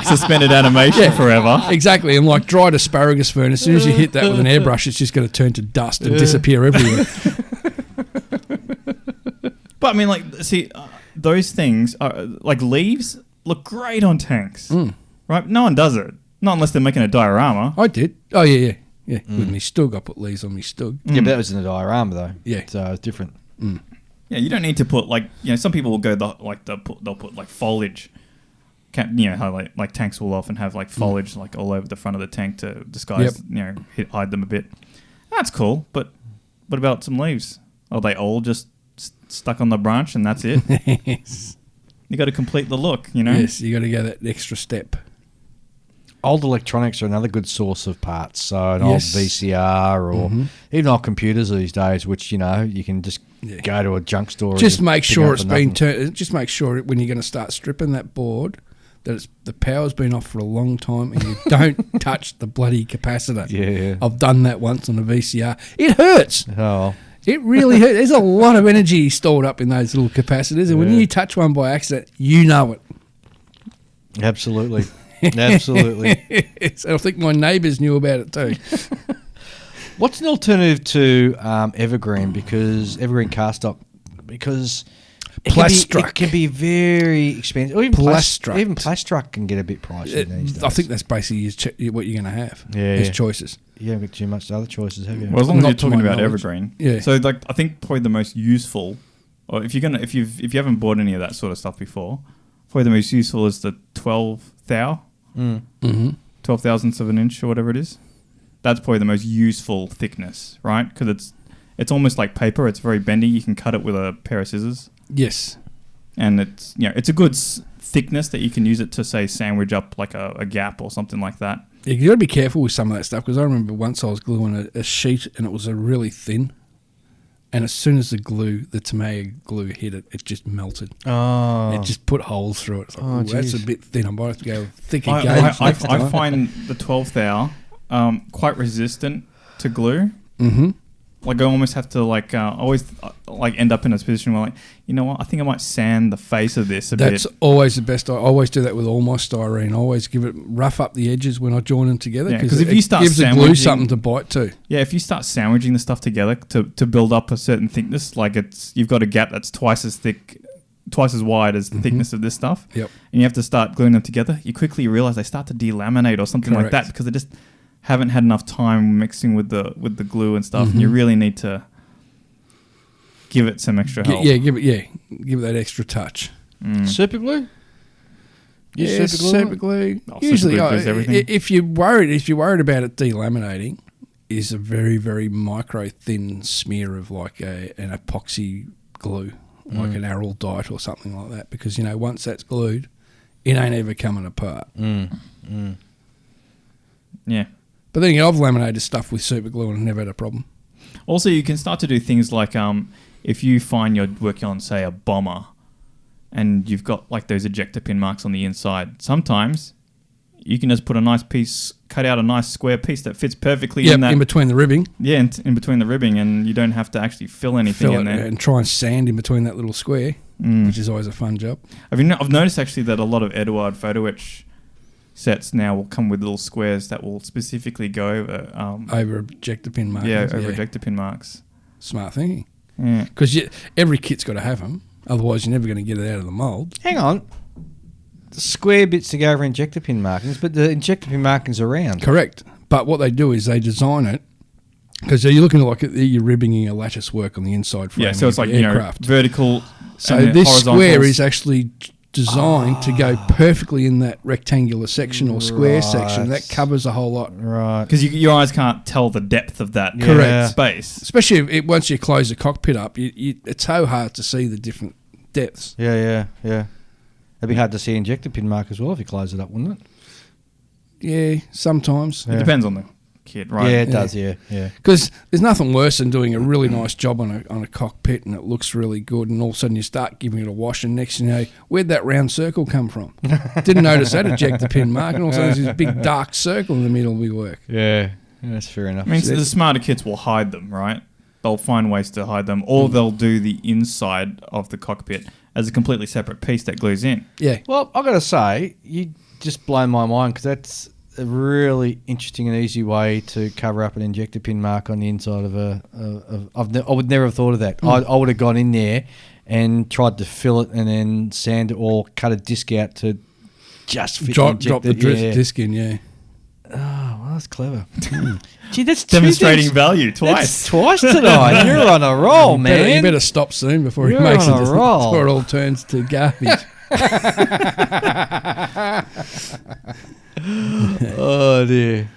suspended animation forever. Exactly. And like dried asparagus fern, as soon as you hit that with an airbrush, it's just going to turn to dust and disappear everywhere. But I mean, like, see, those things are like leaves look great on tanks, right? No one does it, not unless they're making a diorama. I did. Oh, yeah. With me stug, I put leaves on me stug. Yeah, but that was in the diorama though. Yeah. So it's different. Yeah, you don't need to put some people will go they'll put like foliage. How like tanks will often have like foliage like all over the front of the tank to disguise, hide them a bit. That's cool, but what about some leaves? Are they all just stuck on the branch and that's it? Yes. You got to complete the look, Yes, you got to go that extra step. Old electronics are another good source of parts. So an Yes. old VCR or even old computers these days, which you can just go to a junk store. Just and make pick sure up it's for been nothing. turned. Just make sure when you're going to start stripping that board that the power's been off for a long time and you don't touch the bloody capacitor. Yeah. I've done that once on a VCR. It hurts. Oh, It really hurts. There's a lot of energy stored up in those little capacitors, and when you touch one by accident, you know it. absolutely, absolutely. So I think my neighbours knew about it too. What's an alternative to evergreen? Because evergreen caststock, because Plastruck. it can be very expensive. Or even Plastruct. even Plastruck can get a bit pricey these days. I think that's basically what you're going to have Yeah, as yeah. choices. you haven't got too much other choices, have you? Well, as long as Not you're to talking my about knowledge. evergreen, Yeah. So like, I think probably the most useful, or if you haven't bought any of that sort of stuff before, probably the most useful is the 12 thou, 12 thousandths of an inch or whatever it is. That's probably the most useful thickness, right? Because it's almost like paper. It's very bendy. You can cut it with a pair of scissors, Yes. and it's a good thickness that you can use it to say sandwich up like a gap or something like that. Yeah, you got to be careful with some of that stuff because I remember once I was gluing a sheet and it was a really thin, and as soon as the Tamiya glue hit it, it just melted. Oh, It just put holes through it. It's like, Oh, "Ooh, that's a geez. bit thin. I might have to go thicker I gauge next time." find the 12 thou quite resistant to glue. Mm-hmm. Like I almost have to always end up in a position where you know what, I think I might sand the face of this a That's bit. always the best. I always do that with all my styrene. I always rough up the edges when I join them together Yeah, because 'cause if it you start gives the glue sandwiching- something to bite too. Yeah, if you start sandwiching the stuff together to build up a certain thickness, you've got a gap that's twice as thick, twice as wide as the thickness of this stuff. Yep. And you have to start gluing them together. You quickly realize they start to delaminate or something like that Correct. because they just haven't had enough time mixing with the glue and stuff. And you really need to give it some extra help. Give it that extra touch. super glue. Use Yeah, super glue? super glue. Oh, Usually, super glue does everything. if you're worried about it delaminating, is a very very micro thin smear of like an epoxy glue, like an Aryl Dite or something like that. Because once that's glued, it ain't ever coming apart. Yeah. But then I've laminated stuff with super glue and never had a problem. Also, you can start to do things like if you find you're working on, say, a bomber and you've got like those ejector pin marks on the inside, sometimes you can just put cut out a nice square piece that fits perfectly in that. in between the ribbing. Yeah, in between the ribbing, and you don't have to actually fill anything Fill in it there. and try and sand in between that little square, which is always a fun job. I've noticed actually that a lot of Eduard photo etch sets now will come with little squares that will specifically go over Over ejector pin marks. over ejector pin marks. Smart thinking. Yeah. Because every kit's got to have them. Otherwise, you're never going to get it out of the mould. Hang on. square bits to go over injector pin markings, but the injector pin markings are round. Correct. But what they do is they design it, because you're looking like you're ribbing a lattice work on the inside frame so it's of like, the aircraft. vertical. So and this horizontals. square is actually designed to go perfectly in that rectangular section or square section. That covers a whole lot. Right. Because your eyes can't tell the depth of that Correct. space. Especially once you close the cockpit up, it's so hard to see the different depths. Yeah. It'd be hard to see injector pin mark as well if you close it up, wouldn't it? Yeah, sometimes. It depends on the kit, right? Yeah, it does, yeah. Because there's nothing worse than doing a really nice job on a cockpit and it looks really good, and all of a sudden you start giving it a wash, and next thing you know, where'd that round circle come from? Didn't notice that ejector pin mark, and all of a sudden there's this big dark circle in the middle of your work. Yeah, that's fair enough. I mean, the smarter kits will hide them, right? They'll find ways to hide them, or they'll do the inside of the cockpit as a completely separate piece that glues in. Yeah. Well, I've got to say, you just blow my mind, because that's a really interesting and easy way to cover up an injector pin mark on the inside of I would never have thought of that. I would have gone in there and tried to fill it and then sand it or cut a disc out to just fit Drop the the disc in, yeah. Oh, well, that's clever. Gee, that's Demonstrating value twice. That's twice tonight. You're on a roll, man. You better stop soon before You're he makes on it a roll. before it all turns to garbage. Oh, dear.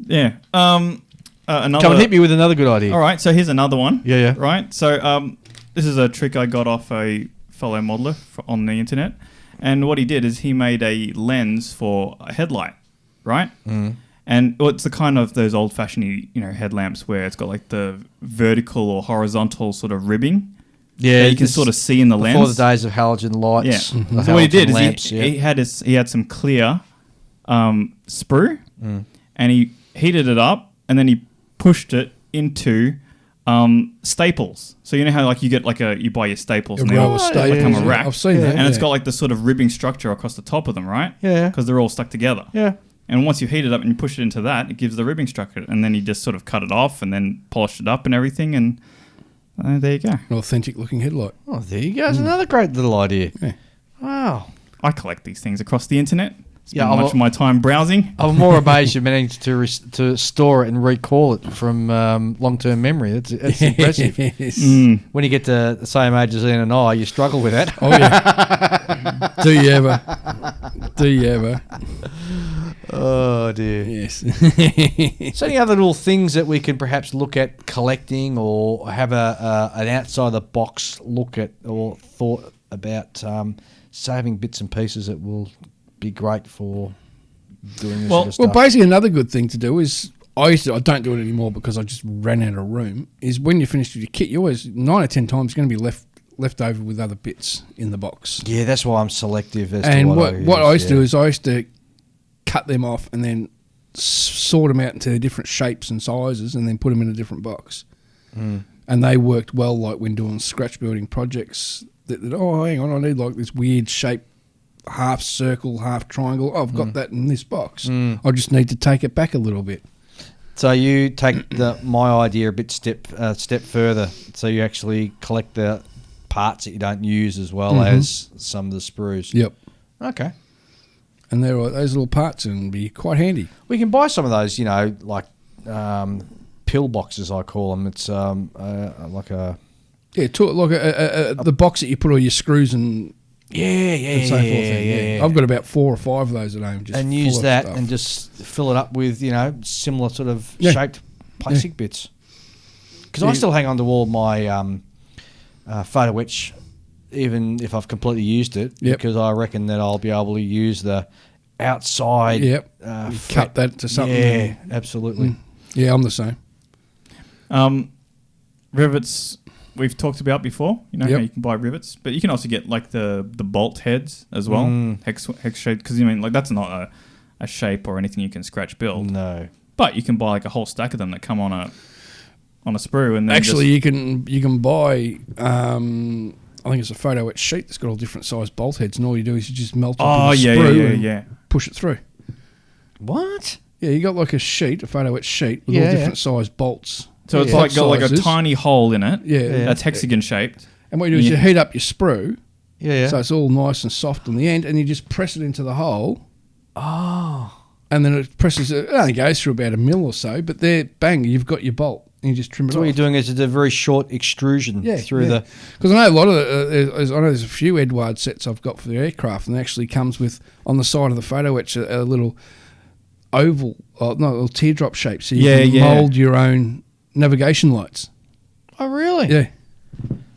Yeah. Another. Come and hit me with another good idea. All right, so here's another one. Yeah. Right, so this is a trick I got off a fellow modeler on the internet, and what he did is he made a lens for a headlight, right? Mm. And it's the kind of those old-fashioned, headlamps where it's got like the vertical or horizontal sort of ribbing. Yeah, that you can sort of see in the lens. Before the days of halogen lights. Yeah. Mm-hmm. So what he did lamps, is he had some clear sprue, and he heated it up, and then he pushed it into staples. So you know how like you get like you buy your staples and they all become a rack. I've seen that. And it's got like the sort of ribbing structure across the top of them, right? Yeah. Because they're all stuck together. Yeah. And once you heat it up and you push it into that, it gives the ribbing structure. And then you just sort of cut it off and then polished it up and everything. And there you go. An authentic looking headlight. Oh, there you go. It's another great little idea. Yeah. Wow. I collect these things across the internet. Yeah, Spend much of my time browsing. I'm more amazed you managed to store it and recall it from long-term memory. That's impressive. Yes. When you get to the same age as Ian and I, you struggle with that. Oh, yeah. Do you ever? Do you ever? Oh, dear. Yes. So any other little things that we can perhaps look at collecting or have an outside-the-box look at or thought about saving bits and pieces that will be great for doing this sort of stuff? Well, basically another good thing to do is, I don't do it anymore because I just ran out of room, is when you finish with your kit, you always, 9 or 10 times, going to be left over with other bits in the box. Yeah, that's why I'm selective as and to what I use. what I used to do is I used to cut them off and then sort them out into different shapes and sizes and then put them in a different box. And they worked well, like when doing scratch building projects, that hang on, I need like this weird shape, half circle, half triangle. Oh, I've got that in this box. I just need to take it back a little bit. So you take my idea a bit step further. So you actually collect the parts that you don't use as well as some of the sprues. Yep. Okay. And those little parts can be quite handy. We can buy some of those, like pill boxes, I call them. It's like a... Yeah, the box that you put all your screws and... and so forth. Yeah. I've got about 4 or 5 of those at home. And use that and just fill it up with, similar sort of shaped plastic bits. Because I still hang on to all my photo etch, even if I've completely used it, because I reckon that I'll be able to use the outside. Cut that to something. Yeah, absolutely. Yeah, I'm the same. Rivets... We've talked about before, how you can buy rivets, but you can also get like the bolt heads as well, hex shape, because that's not a shape or anything you can scratch build. No, but you can buy like a whole stack of them that come on a sprue, and then actually you can buy. I think it's a photo etch sheet that's got all different size bolt heads, and all you do is you just melt it with a sprue and push it through. What? Yeah, you got like a photo etch sheet with all different size bolts. So it's got like a tiny hole in it. Yeah. That's hexagon shaped. And what you do is you heat up your sprue, Yeah. So it's all nice and soft on the end, and you just press it into the hole. Oh. And then it presses. It only goes through about a mil or so, but there, bang, you've got your bolt, and you just trim it So off. what you're doing is a very short extrusion through the. Because I know a lot of I know there's a few Edward sets I've got for the aircraft, and it actually comes with on the side of the photo etch a little oval, a little teardrop shape, so you can mould your own navigation lights. Oh, really? Yeah,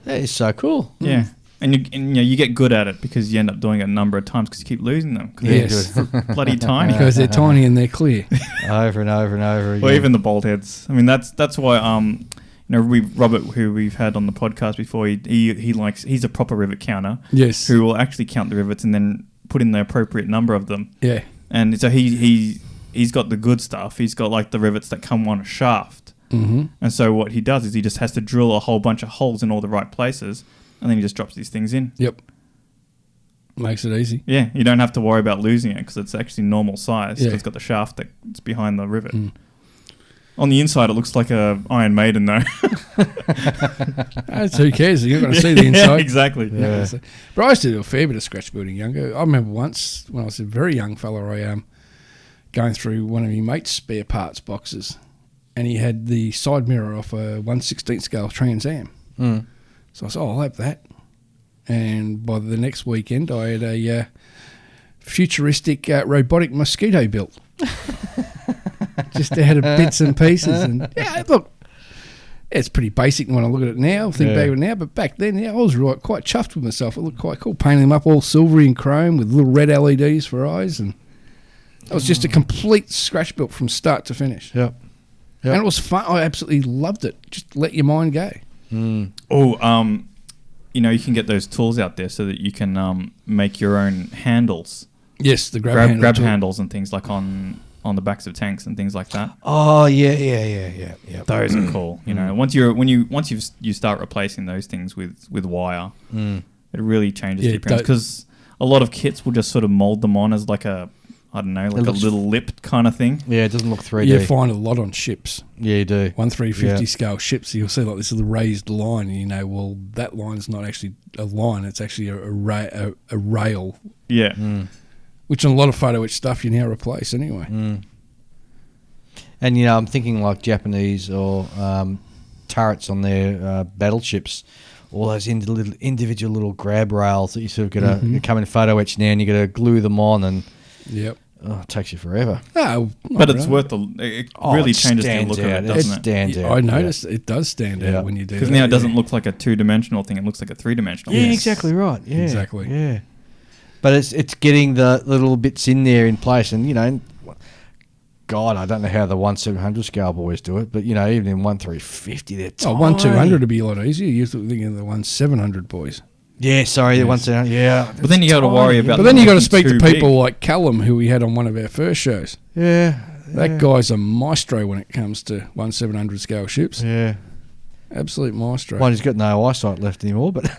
That is so cool. Yeah. And you get good at it because you end up doing it a number of times because you keep losing them. Yes. They're bloody tiny. because they're tiny and they're clear. Over and over and over again. Or even the bolt heads. I mean, that's why Robert, who we've had on the podcast before, he's a proper rivet counter. Yes. Who will actually count the rivets and then put in the appropriate number of them. Yeah. And so he's got the good stuff. He's got like the rivets that come on a shaft. Mm-hmm. And so what he does is he just has to drill a whole bunch of holes in all the right places, and then he just drops these things in. Yep. Makes it easy. Yeah, you don't have to worry about losing it because it's actually normal size. Yeah. So it's got the shaft that's behind the rivet. On the inside, it looks like a Iron Maiden, though. Who cares? You're not going to see the inside. Yeah, exactly. Yeah. But I used to do a fair bit of scratch building younger. I remember once when I was a very young fella, I going through one of my mate's spare parts boxes, and he had the side mirror off a 1/16 scale Trans Am. Mm. So I said, I'll have that. And by the next weekend, I had a futuristic robotic mosquito built. Just out of bits and pieces. And look, it's pretty basic when I look at it now, think back at it now, but back then, I was quite chuffed with myself. It looked quite cool, painting them up all silvery and chrome with little red LEDs for eyes, and it was just a complete scratch built from start to finish. Yep. And it was fun. I absolutely loved it. Just let your mind go. Oh, you can get those tools out there so that you can make your own handles. Yes, the grab handles and things like on the backs of tanks and things like that. Oh yeah. Those are cool. Once you start replacing those things with wire, it really changes the appearance because a lot of kits will just sort of mold them on as like a little lip kind of thing. Yeah, it doesn't look 3D. You find a lot on ships. Yeah, you do. 1/350 scale ships, you'll see like this little raised line, and well, that line's not actually a line; it's actually a rail. Yeah. Which in a lot of photo etch stuff you now replace anyway. And I'm thinking like Japanese or turrets on their battleships, all those individual little grab rails that you sort of got to come in photo etch now, and you got to glue them on, and it takes you forever. No, but it's it really changes the look of it, doesn't it? Stands out. I noticed it does stand out when you do that. Because now it doesn't look like a 2-dimensional thing; it looks like a 3-dimensional. Yeah, exactly right. Yeah, exactly. Yeah, but it's getting the little bits in there in place, and God, I don't know how the 1/700 scale boys do it, but even in 1/350, they're tiny. 1/200 would be a lot easier. You're thinking of the 1/700 boys. Yeah, sorry, the 1/700. Yeah, but then you got to worry about. But then you got to speak to people like Callum, who we had on one of our first shows. Yeah, that guy's a maestro when it comes to 1/700 scale ships. Yeah, absolute maestro. Well, he's got no eyesight left anymore, but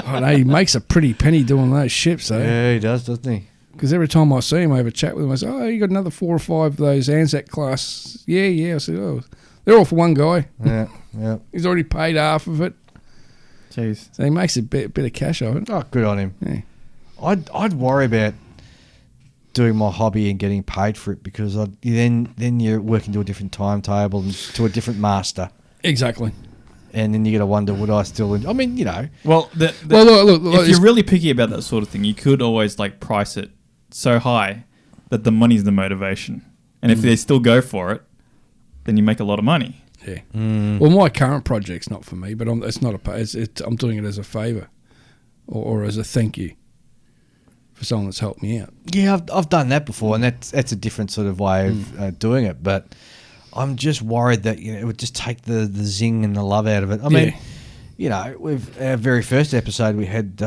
I know he makes a pretty penny doing those ships, though. Yeah, he does, doesn't he? Because every time I see him, I have a chat with him. I say, "Oh, you got another 4 or 5 of those Anzac class?" Yeah. I said, "Oh, they're all for one guy." Yeah. He's already paid half of it. Jeez. So he makes a bit of cash of it. Oh, good on him. Yeah. I'd worry about doing my hobby and getting paid for it because then you're working to a different timetable and to a different master. Exactly. And then you got to wonder, would I still? Well, look, if you're really picky about that sort of thing, you could always price it so high that the money's the motivation, and if they still go for it, then you make a lot of money. Yeah. Well, my current project's not for me, but it's not I'm doing it as a favour, or as a thank you for someone that's helped me out. Yeah, I've done that before, and that's a different sort of way of doing it. But I'm just worried that it would just take the zing and the love out of it. I mean, with our very first episode, we had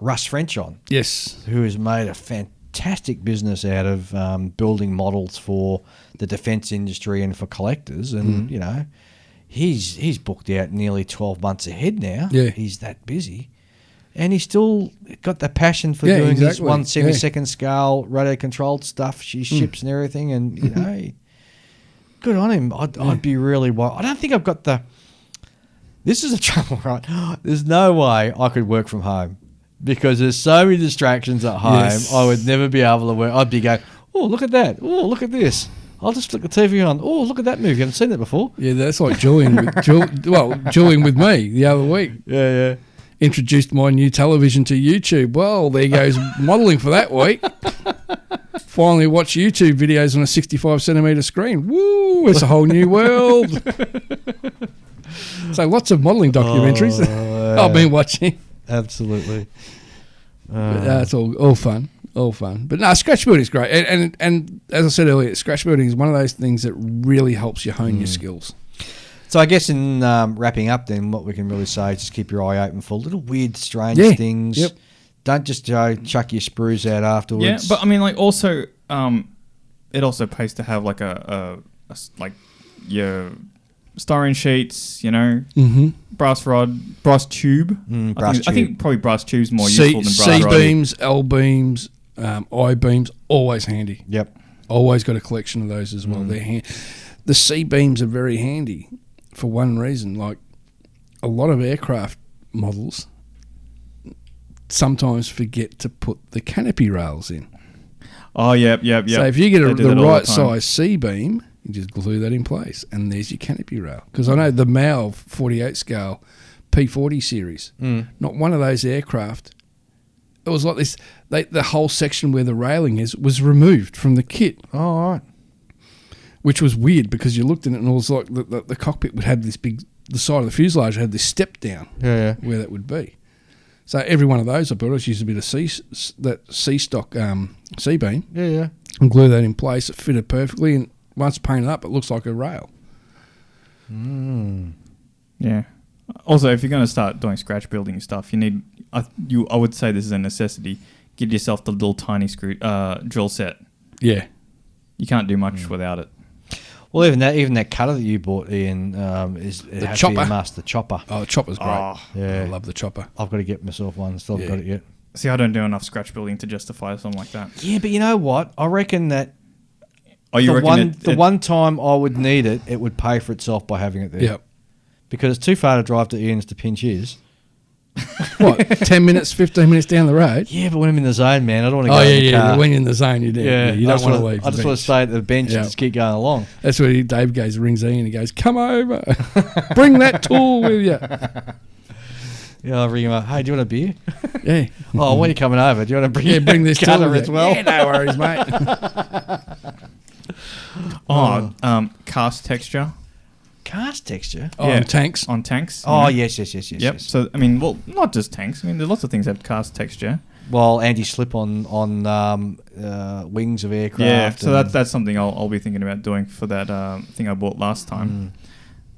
Russ French on. Yes, who has made a fantastic business out of building models for the defence industry and for collectors, and he's booked out nearly 12 months ahead now. Yeah, he's that busy. And he's still got the passion for doing his 1/72 scale radio-controlled stuff, ships and everything. And, good on him. I'd be really worried. I don't think I've got This is the trouble, right? There's no way I could work from home because there's so many distractions at home. Yes. I would never be able to work. I'd be going, oh, look at that. Oh, look at this. I'll just flick the TV on. Oh, look at that movie. I haven't seen that before. Yeah, that's like Julian with me the other week. Yeah. Introduced my new television to YouTube. Well, there goes modelling for that week. Finally watch YouTube videos on a 65 centimetre screen. Woo, it's a whole new world. So lots of modelling documentaries I've been watching. Absolutely. It's all fun. All fun. But no, scratch building is great. And as I said earlier, scratch building is one of those things that really helps you hone your skills. So I guess in wrapping up then, what we can really say is just keep your eye open for little weird, strange things. Yep. Don't just chuck your sprues out afterwards. Yeah, but I mean, like, also, it also pays to have like like your styrene sheets, you know, brass rod, brass tube. I think probably brass tube's more useful than brass rod. C-beams, L-beams, I-beams, always handy. Yep. Always got a collection of those as well. They're the C-beams are very handy for one reason. Like, a lot of aircraft models sometimes forget to put the canopy rails in. Oh, yep. So if you get the right size C-beam, you just glue that in place, and there's your canopy rail. Because I know the MAL 48 scale P40 series, not one of those aircraft, it was like this, the whole section where the railing is was removed from the kit. Oh, all right. Which was weird because you looked at it and it was like the cockpit would have this big, the side of the fuselage had this step down where that would be. So every one of those I built, I just used a bit of C-stock C-beam. Yeah. And glue that in place. It fitted perfectly, and once painted up, it looks like a rail. Yeah. Also, if you're going to start doing scratch building stuff, you need, I would say this is a necessity, get yourself the little tiny drill set. Yeah. You can't do much without it. Well, even that cutter that you bought, Ian, has chopper. to be a must. The chopper. Oh, the chopper's great. Oh, yeah. I love the chopper. I've got to get myself one. Still haven't got it yet. See, I don't do enough scratch building to justify something like that. Yeah, but you know what? I reckon that the one time I would need it, it would pay for itself by having it there. Yep. Because it's too far to drive to Ian's to pinch his. What, 10 minutes, 15 minutes down the road? Yeah, but when I'm in the zone, man, I don't want to go in the car. When you're in the zone, you do. Yeah, you don't want to leave. I just want to stay at the bench and just keep going along. That's where Dave goes, rings Ian, and he goes, come over. Bring that tool with you. Yeah, I'll ring him up. Hey, do you want a beer? Yeah. Oh, when are you coming over? Do you want to bring this cutter tool as well? Yeah, no worries, mate. Cast texture. Cast texture? Oh, Yeah. on tanks. On tanks. Oh, you know? yes. Yep. Yes. So, I mean, well, not just tanks. I mean, there's lots of things that have cast texture. Well, anti-slip on wings of aircraft. Yeah, so that's something I'll be thinking about doing for that thing I bought last time,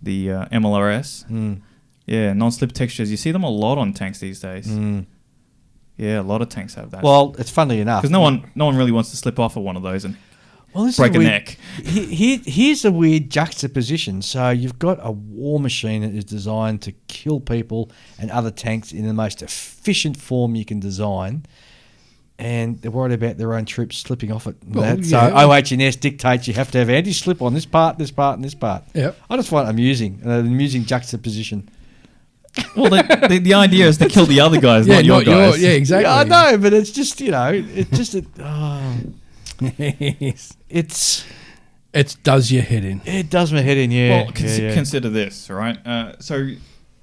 the MLRS. Yeah, non-slip textures. You see them a lot on tanks these days. Yeah, a lot of tanks have that. Well, it's funnily enough. Because no one really wants to slip off of one of those and this break is a weird. neck. Here's a weird juxtaposition. So you've got a war machine that is designed to kill people and other tanks in the most efficient form you can design, and they're worried about their own troops slipping off it. So OH&S dictates you have to have anti-slip on this part, this part, and this part. Yep. I just find it amusing, an amusing juxtaposition. Well, the idea is to kill the other guys, not your guys. Yeah, exactly. Yeah, I know, but it's just, it's just It does your head in. It does my head in, yeah. Well, consider this, right? So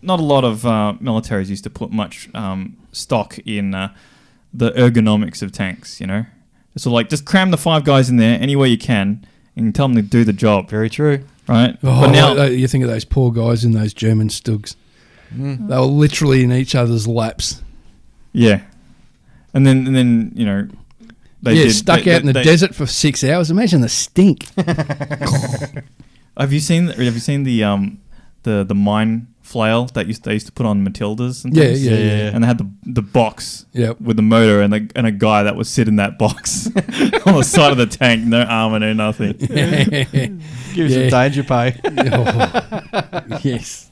not a lot of militaries used to put much stock in the ergonomics of tanks, you know? So, like, just cram the 5 guys in there any way you can and tell them to do the job. Very true. Right? Oh, but now you think of those poor guys in those German Stugs. They were literally in each other's laps. Yeah. And then you know, they stuck out in the desert for 6 hours. Imagine the stink. Have you seen the mine flail that they used to put on Matildas and things? Yeah. And they had the box Yep. with the motor and a guy that was sitting in that box on the side of the tank, no armor, no nothing. Give you some danger pay. Yes.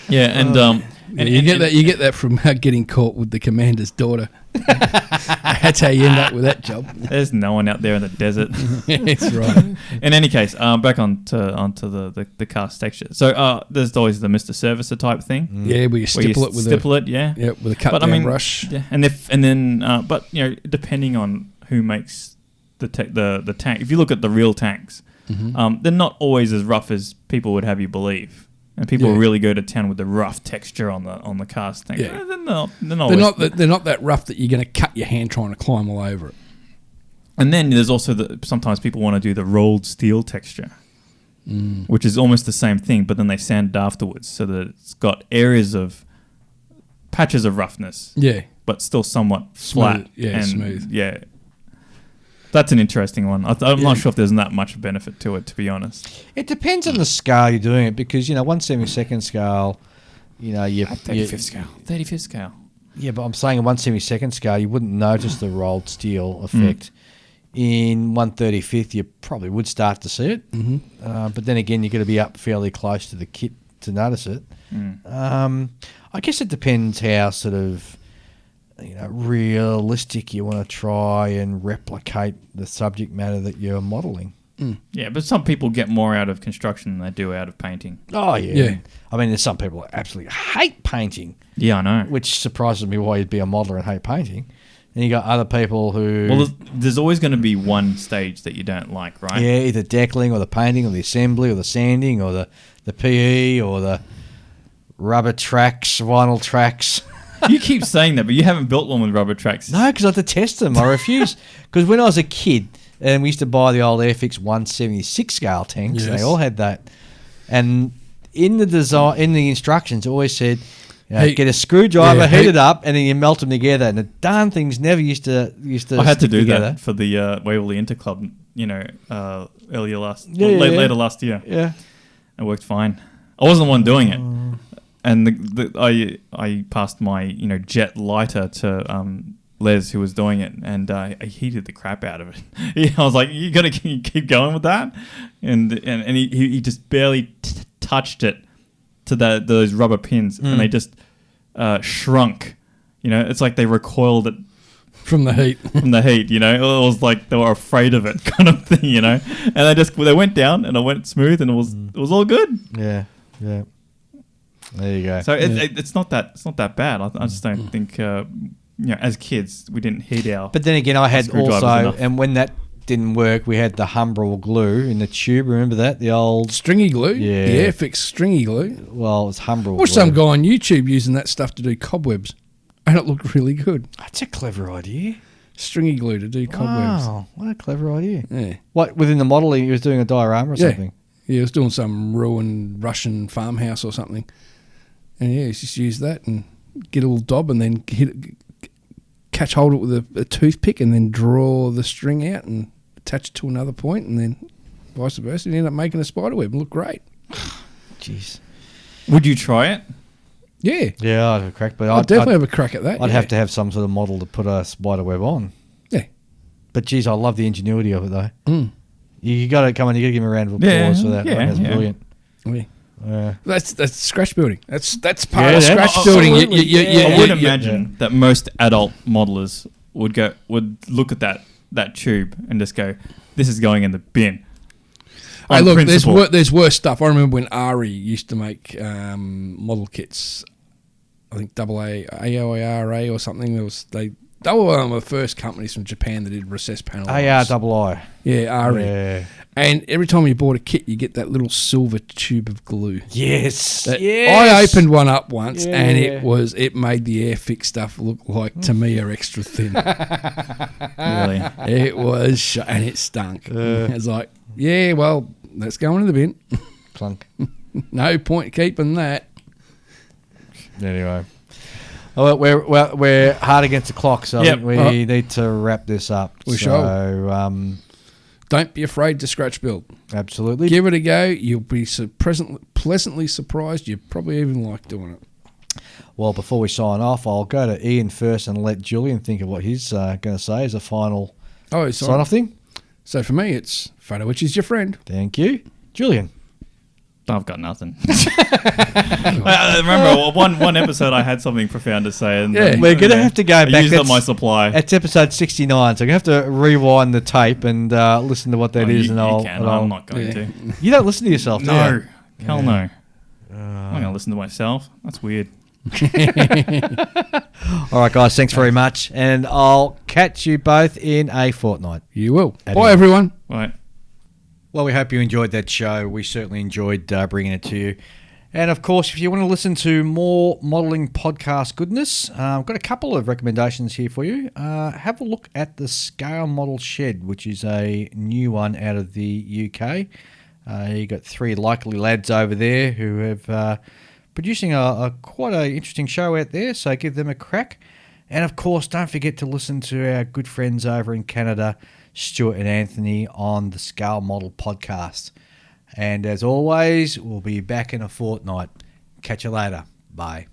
Yeah, and you get that from getting caught with the commander's daughter. That's how you end up with that job. There's no one out there in the desert. That's right. In any case, back onto the cast texture. So there's always the Mr. Servicer type thing. Yeah, where you stipple it with with a cut down brush. Yeah, but you know, depending on who makes the tank, if you look at the real tanks, they're not always as rough as people would have you believe. And people really go to town with the rough texture on the cast tank. Yeah. They're not that rough that you're going to cut your hand trying to climb all over it. And then there's also sometimes people want to do the rolled steel texture, which is almost the same thing, but then they sand it afterwards so that it's got patches of roughness. Yeah. But still somewhat flat. Yeah, smooth. Yeah. That's an interesting one. I'm not sure if there's that much benefit to it, to be honest. It depends on the scale you're doing it, because 1/72 scale, you 35th scale. 35th scale. Yeah, but I'm saying a 1/72 scale, you wouldn't notice the rolled steel effect. In 1/35th, you probably would start to see it, but then again, you've got to be up fairly close to the kit to notice it. I guess it depends how sort of realistic you want to try and replicate the subject matter that you're modelling. Yeah, but some people get more out of construction than they do out of painting. Oh, yeah. I mean, there's some people that absolutely hate painting. Yeah, I know. Which surprises me why you'd be a modeller and hate painting. And you got other people who... Well, there's always going to be one stage that you don't like, right? Yeah, either deckling or the painting or the assembly or the sanding or the PE or the rubber tracks, vinyl tracks... You keep saying that, but you haven't built one with rubber tracks. No, because I detest them. I refuse. Because when I was a kid, and we used to buy the old Airfix 1/76 scale tanks, they all had that. And in the design, in the instructions, it always said, get a screwdriver, heat it up, and then you melt them together. And the darn things never used to. I had to do together. that for the Waverley Interclub. Later last year. Yeah, it worked fine. I wasn't the one doing it. And I passed my jet lighter to Les, who was doing it, and I heated the crap out of it. I was like, "You got to keep going with that," and he just barely touched it to those rubber pins, and they just shrunk. It's like they recoiled it from the heat. It was like they were afraid of it, kind of thing. And they went down, and it went smooth, and it was all good. Yeah. There you go. So it's not that bad. I just don't think as kids we didn't heat our. But then again, I had also, enough. And when that didn't work, we had the Humbrol glue in the tube. Remember that, the old stringy glue? Yeah, the Airfix stringy glue. Well, it was Humbrol. Watched some guy on YouTube using that stuff to do cobwebs, and it looked really good. That's a clever idea. Stringy glue to do cobwebs. Wow, what a clever idea! Yeah. What, within the modelling, he was doing a diorama or something? Yeah, he was doing some ruined Russian farmhouse or something. And he just use that and get a little dob and then catch hold of it with a toothpick and then draw the string out and attach it to another point and then vice versa. And end up making a spider web and look great. Jeez. Would you try it? Yeah. Yeah, I'd have a crack. But I'd definitely have a crack at that. I'd have to have some sort of model to put a spider web on. Yeah. But geez, I love the ingenuity of it though. You got to come on. You got to give him a round of applause for that. Yeah, that's brilliant. Yeah. That's scratch building. That's part of scratch building. I would imagine that most adult modelers would look at that tube and just go, "This is going in the bin." Hey, look, there's worse stuff. I remember when Ari used to make model kits. I think AOARA or something. They were one of the first companies from Japan that did recessed panel. ARII. Yeah, Ari. Yeah. And every time you bought a kit, you get that little silver tube of glue. Yes. I opened one up once, and it made the Airfix stuff look like Tamiya extra thin. Really? It was, and it stunk. It was like, yeah, well, let's go into the bin. Clunk. No point keeping that. Anyway. Oh, well, we're hard against the clock, so I think we need to wrap this up. We shall. Don't be afraid to scratch build. Absolutely. Give it a go. You'll be pleasantly surprised. You probably even like doing it. Well, before we sign off, I'll go to Ian first and let Julian think of what he's going to say as a final sign-off thing. So for me, it's photo which is your friend. Thank you. Julian. I've got nothing. I remember one episode I had something profound to say. And We're going to have to go back. I used up my supply. It's episode 69, so we're going to have to rewind the tape and listen to what that is. You I'll, can. and I'm not going to. You don't listen to yourself, do No. you? Hell no. I'm not going to listen to myself. That's weird. All right, guys, thanks very much. And I'll catch you both in a fortnight. You will. Adios. Bye, everyone. Right. Well, we hope you enjoyed that show. We certainly enjoyed bringing it to you. And, of course, if you want to listen to more modelling podcast goodness, I've got a couple of recommendations here for you. Have a look at the Scale Model Shed, which is a new one out of the UK. You've got three likely lads over there who have producing a quite an interesting show out there, so give them a crack. And, of course, don't forget to listen to our good friends over in Canada, Stuart and Anthony, on the Scale Model podcast. And as always, we'll be back in a fortnight. Catch you later. Bye.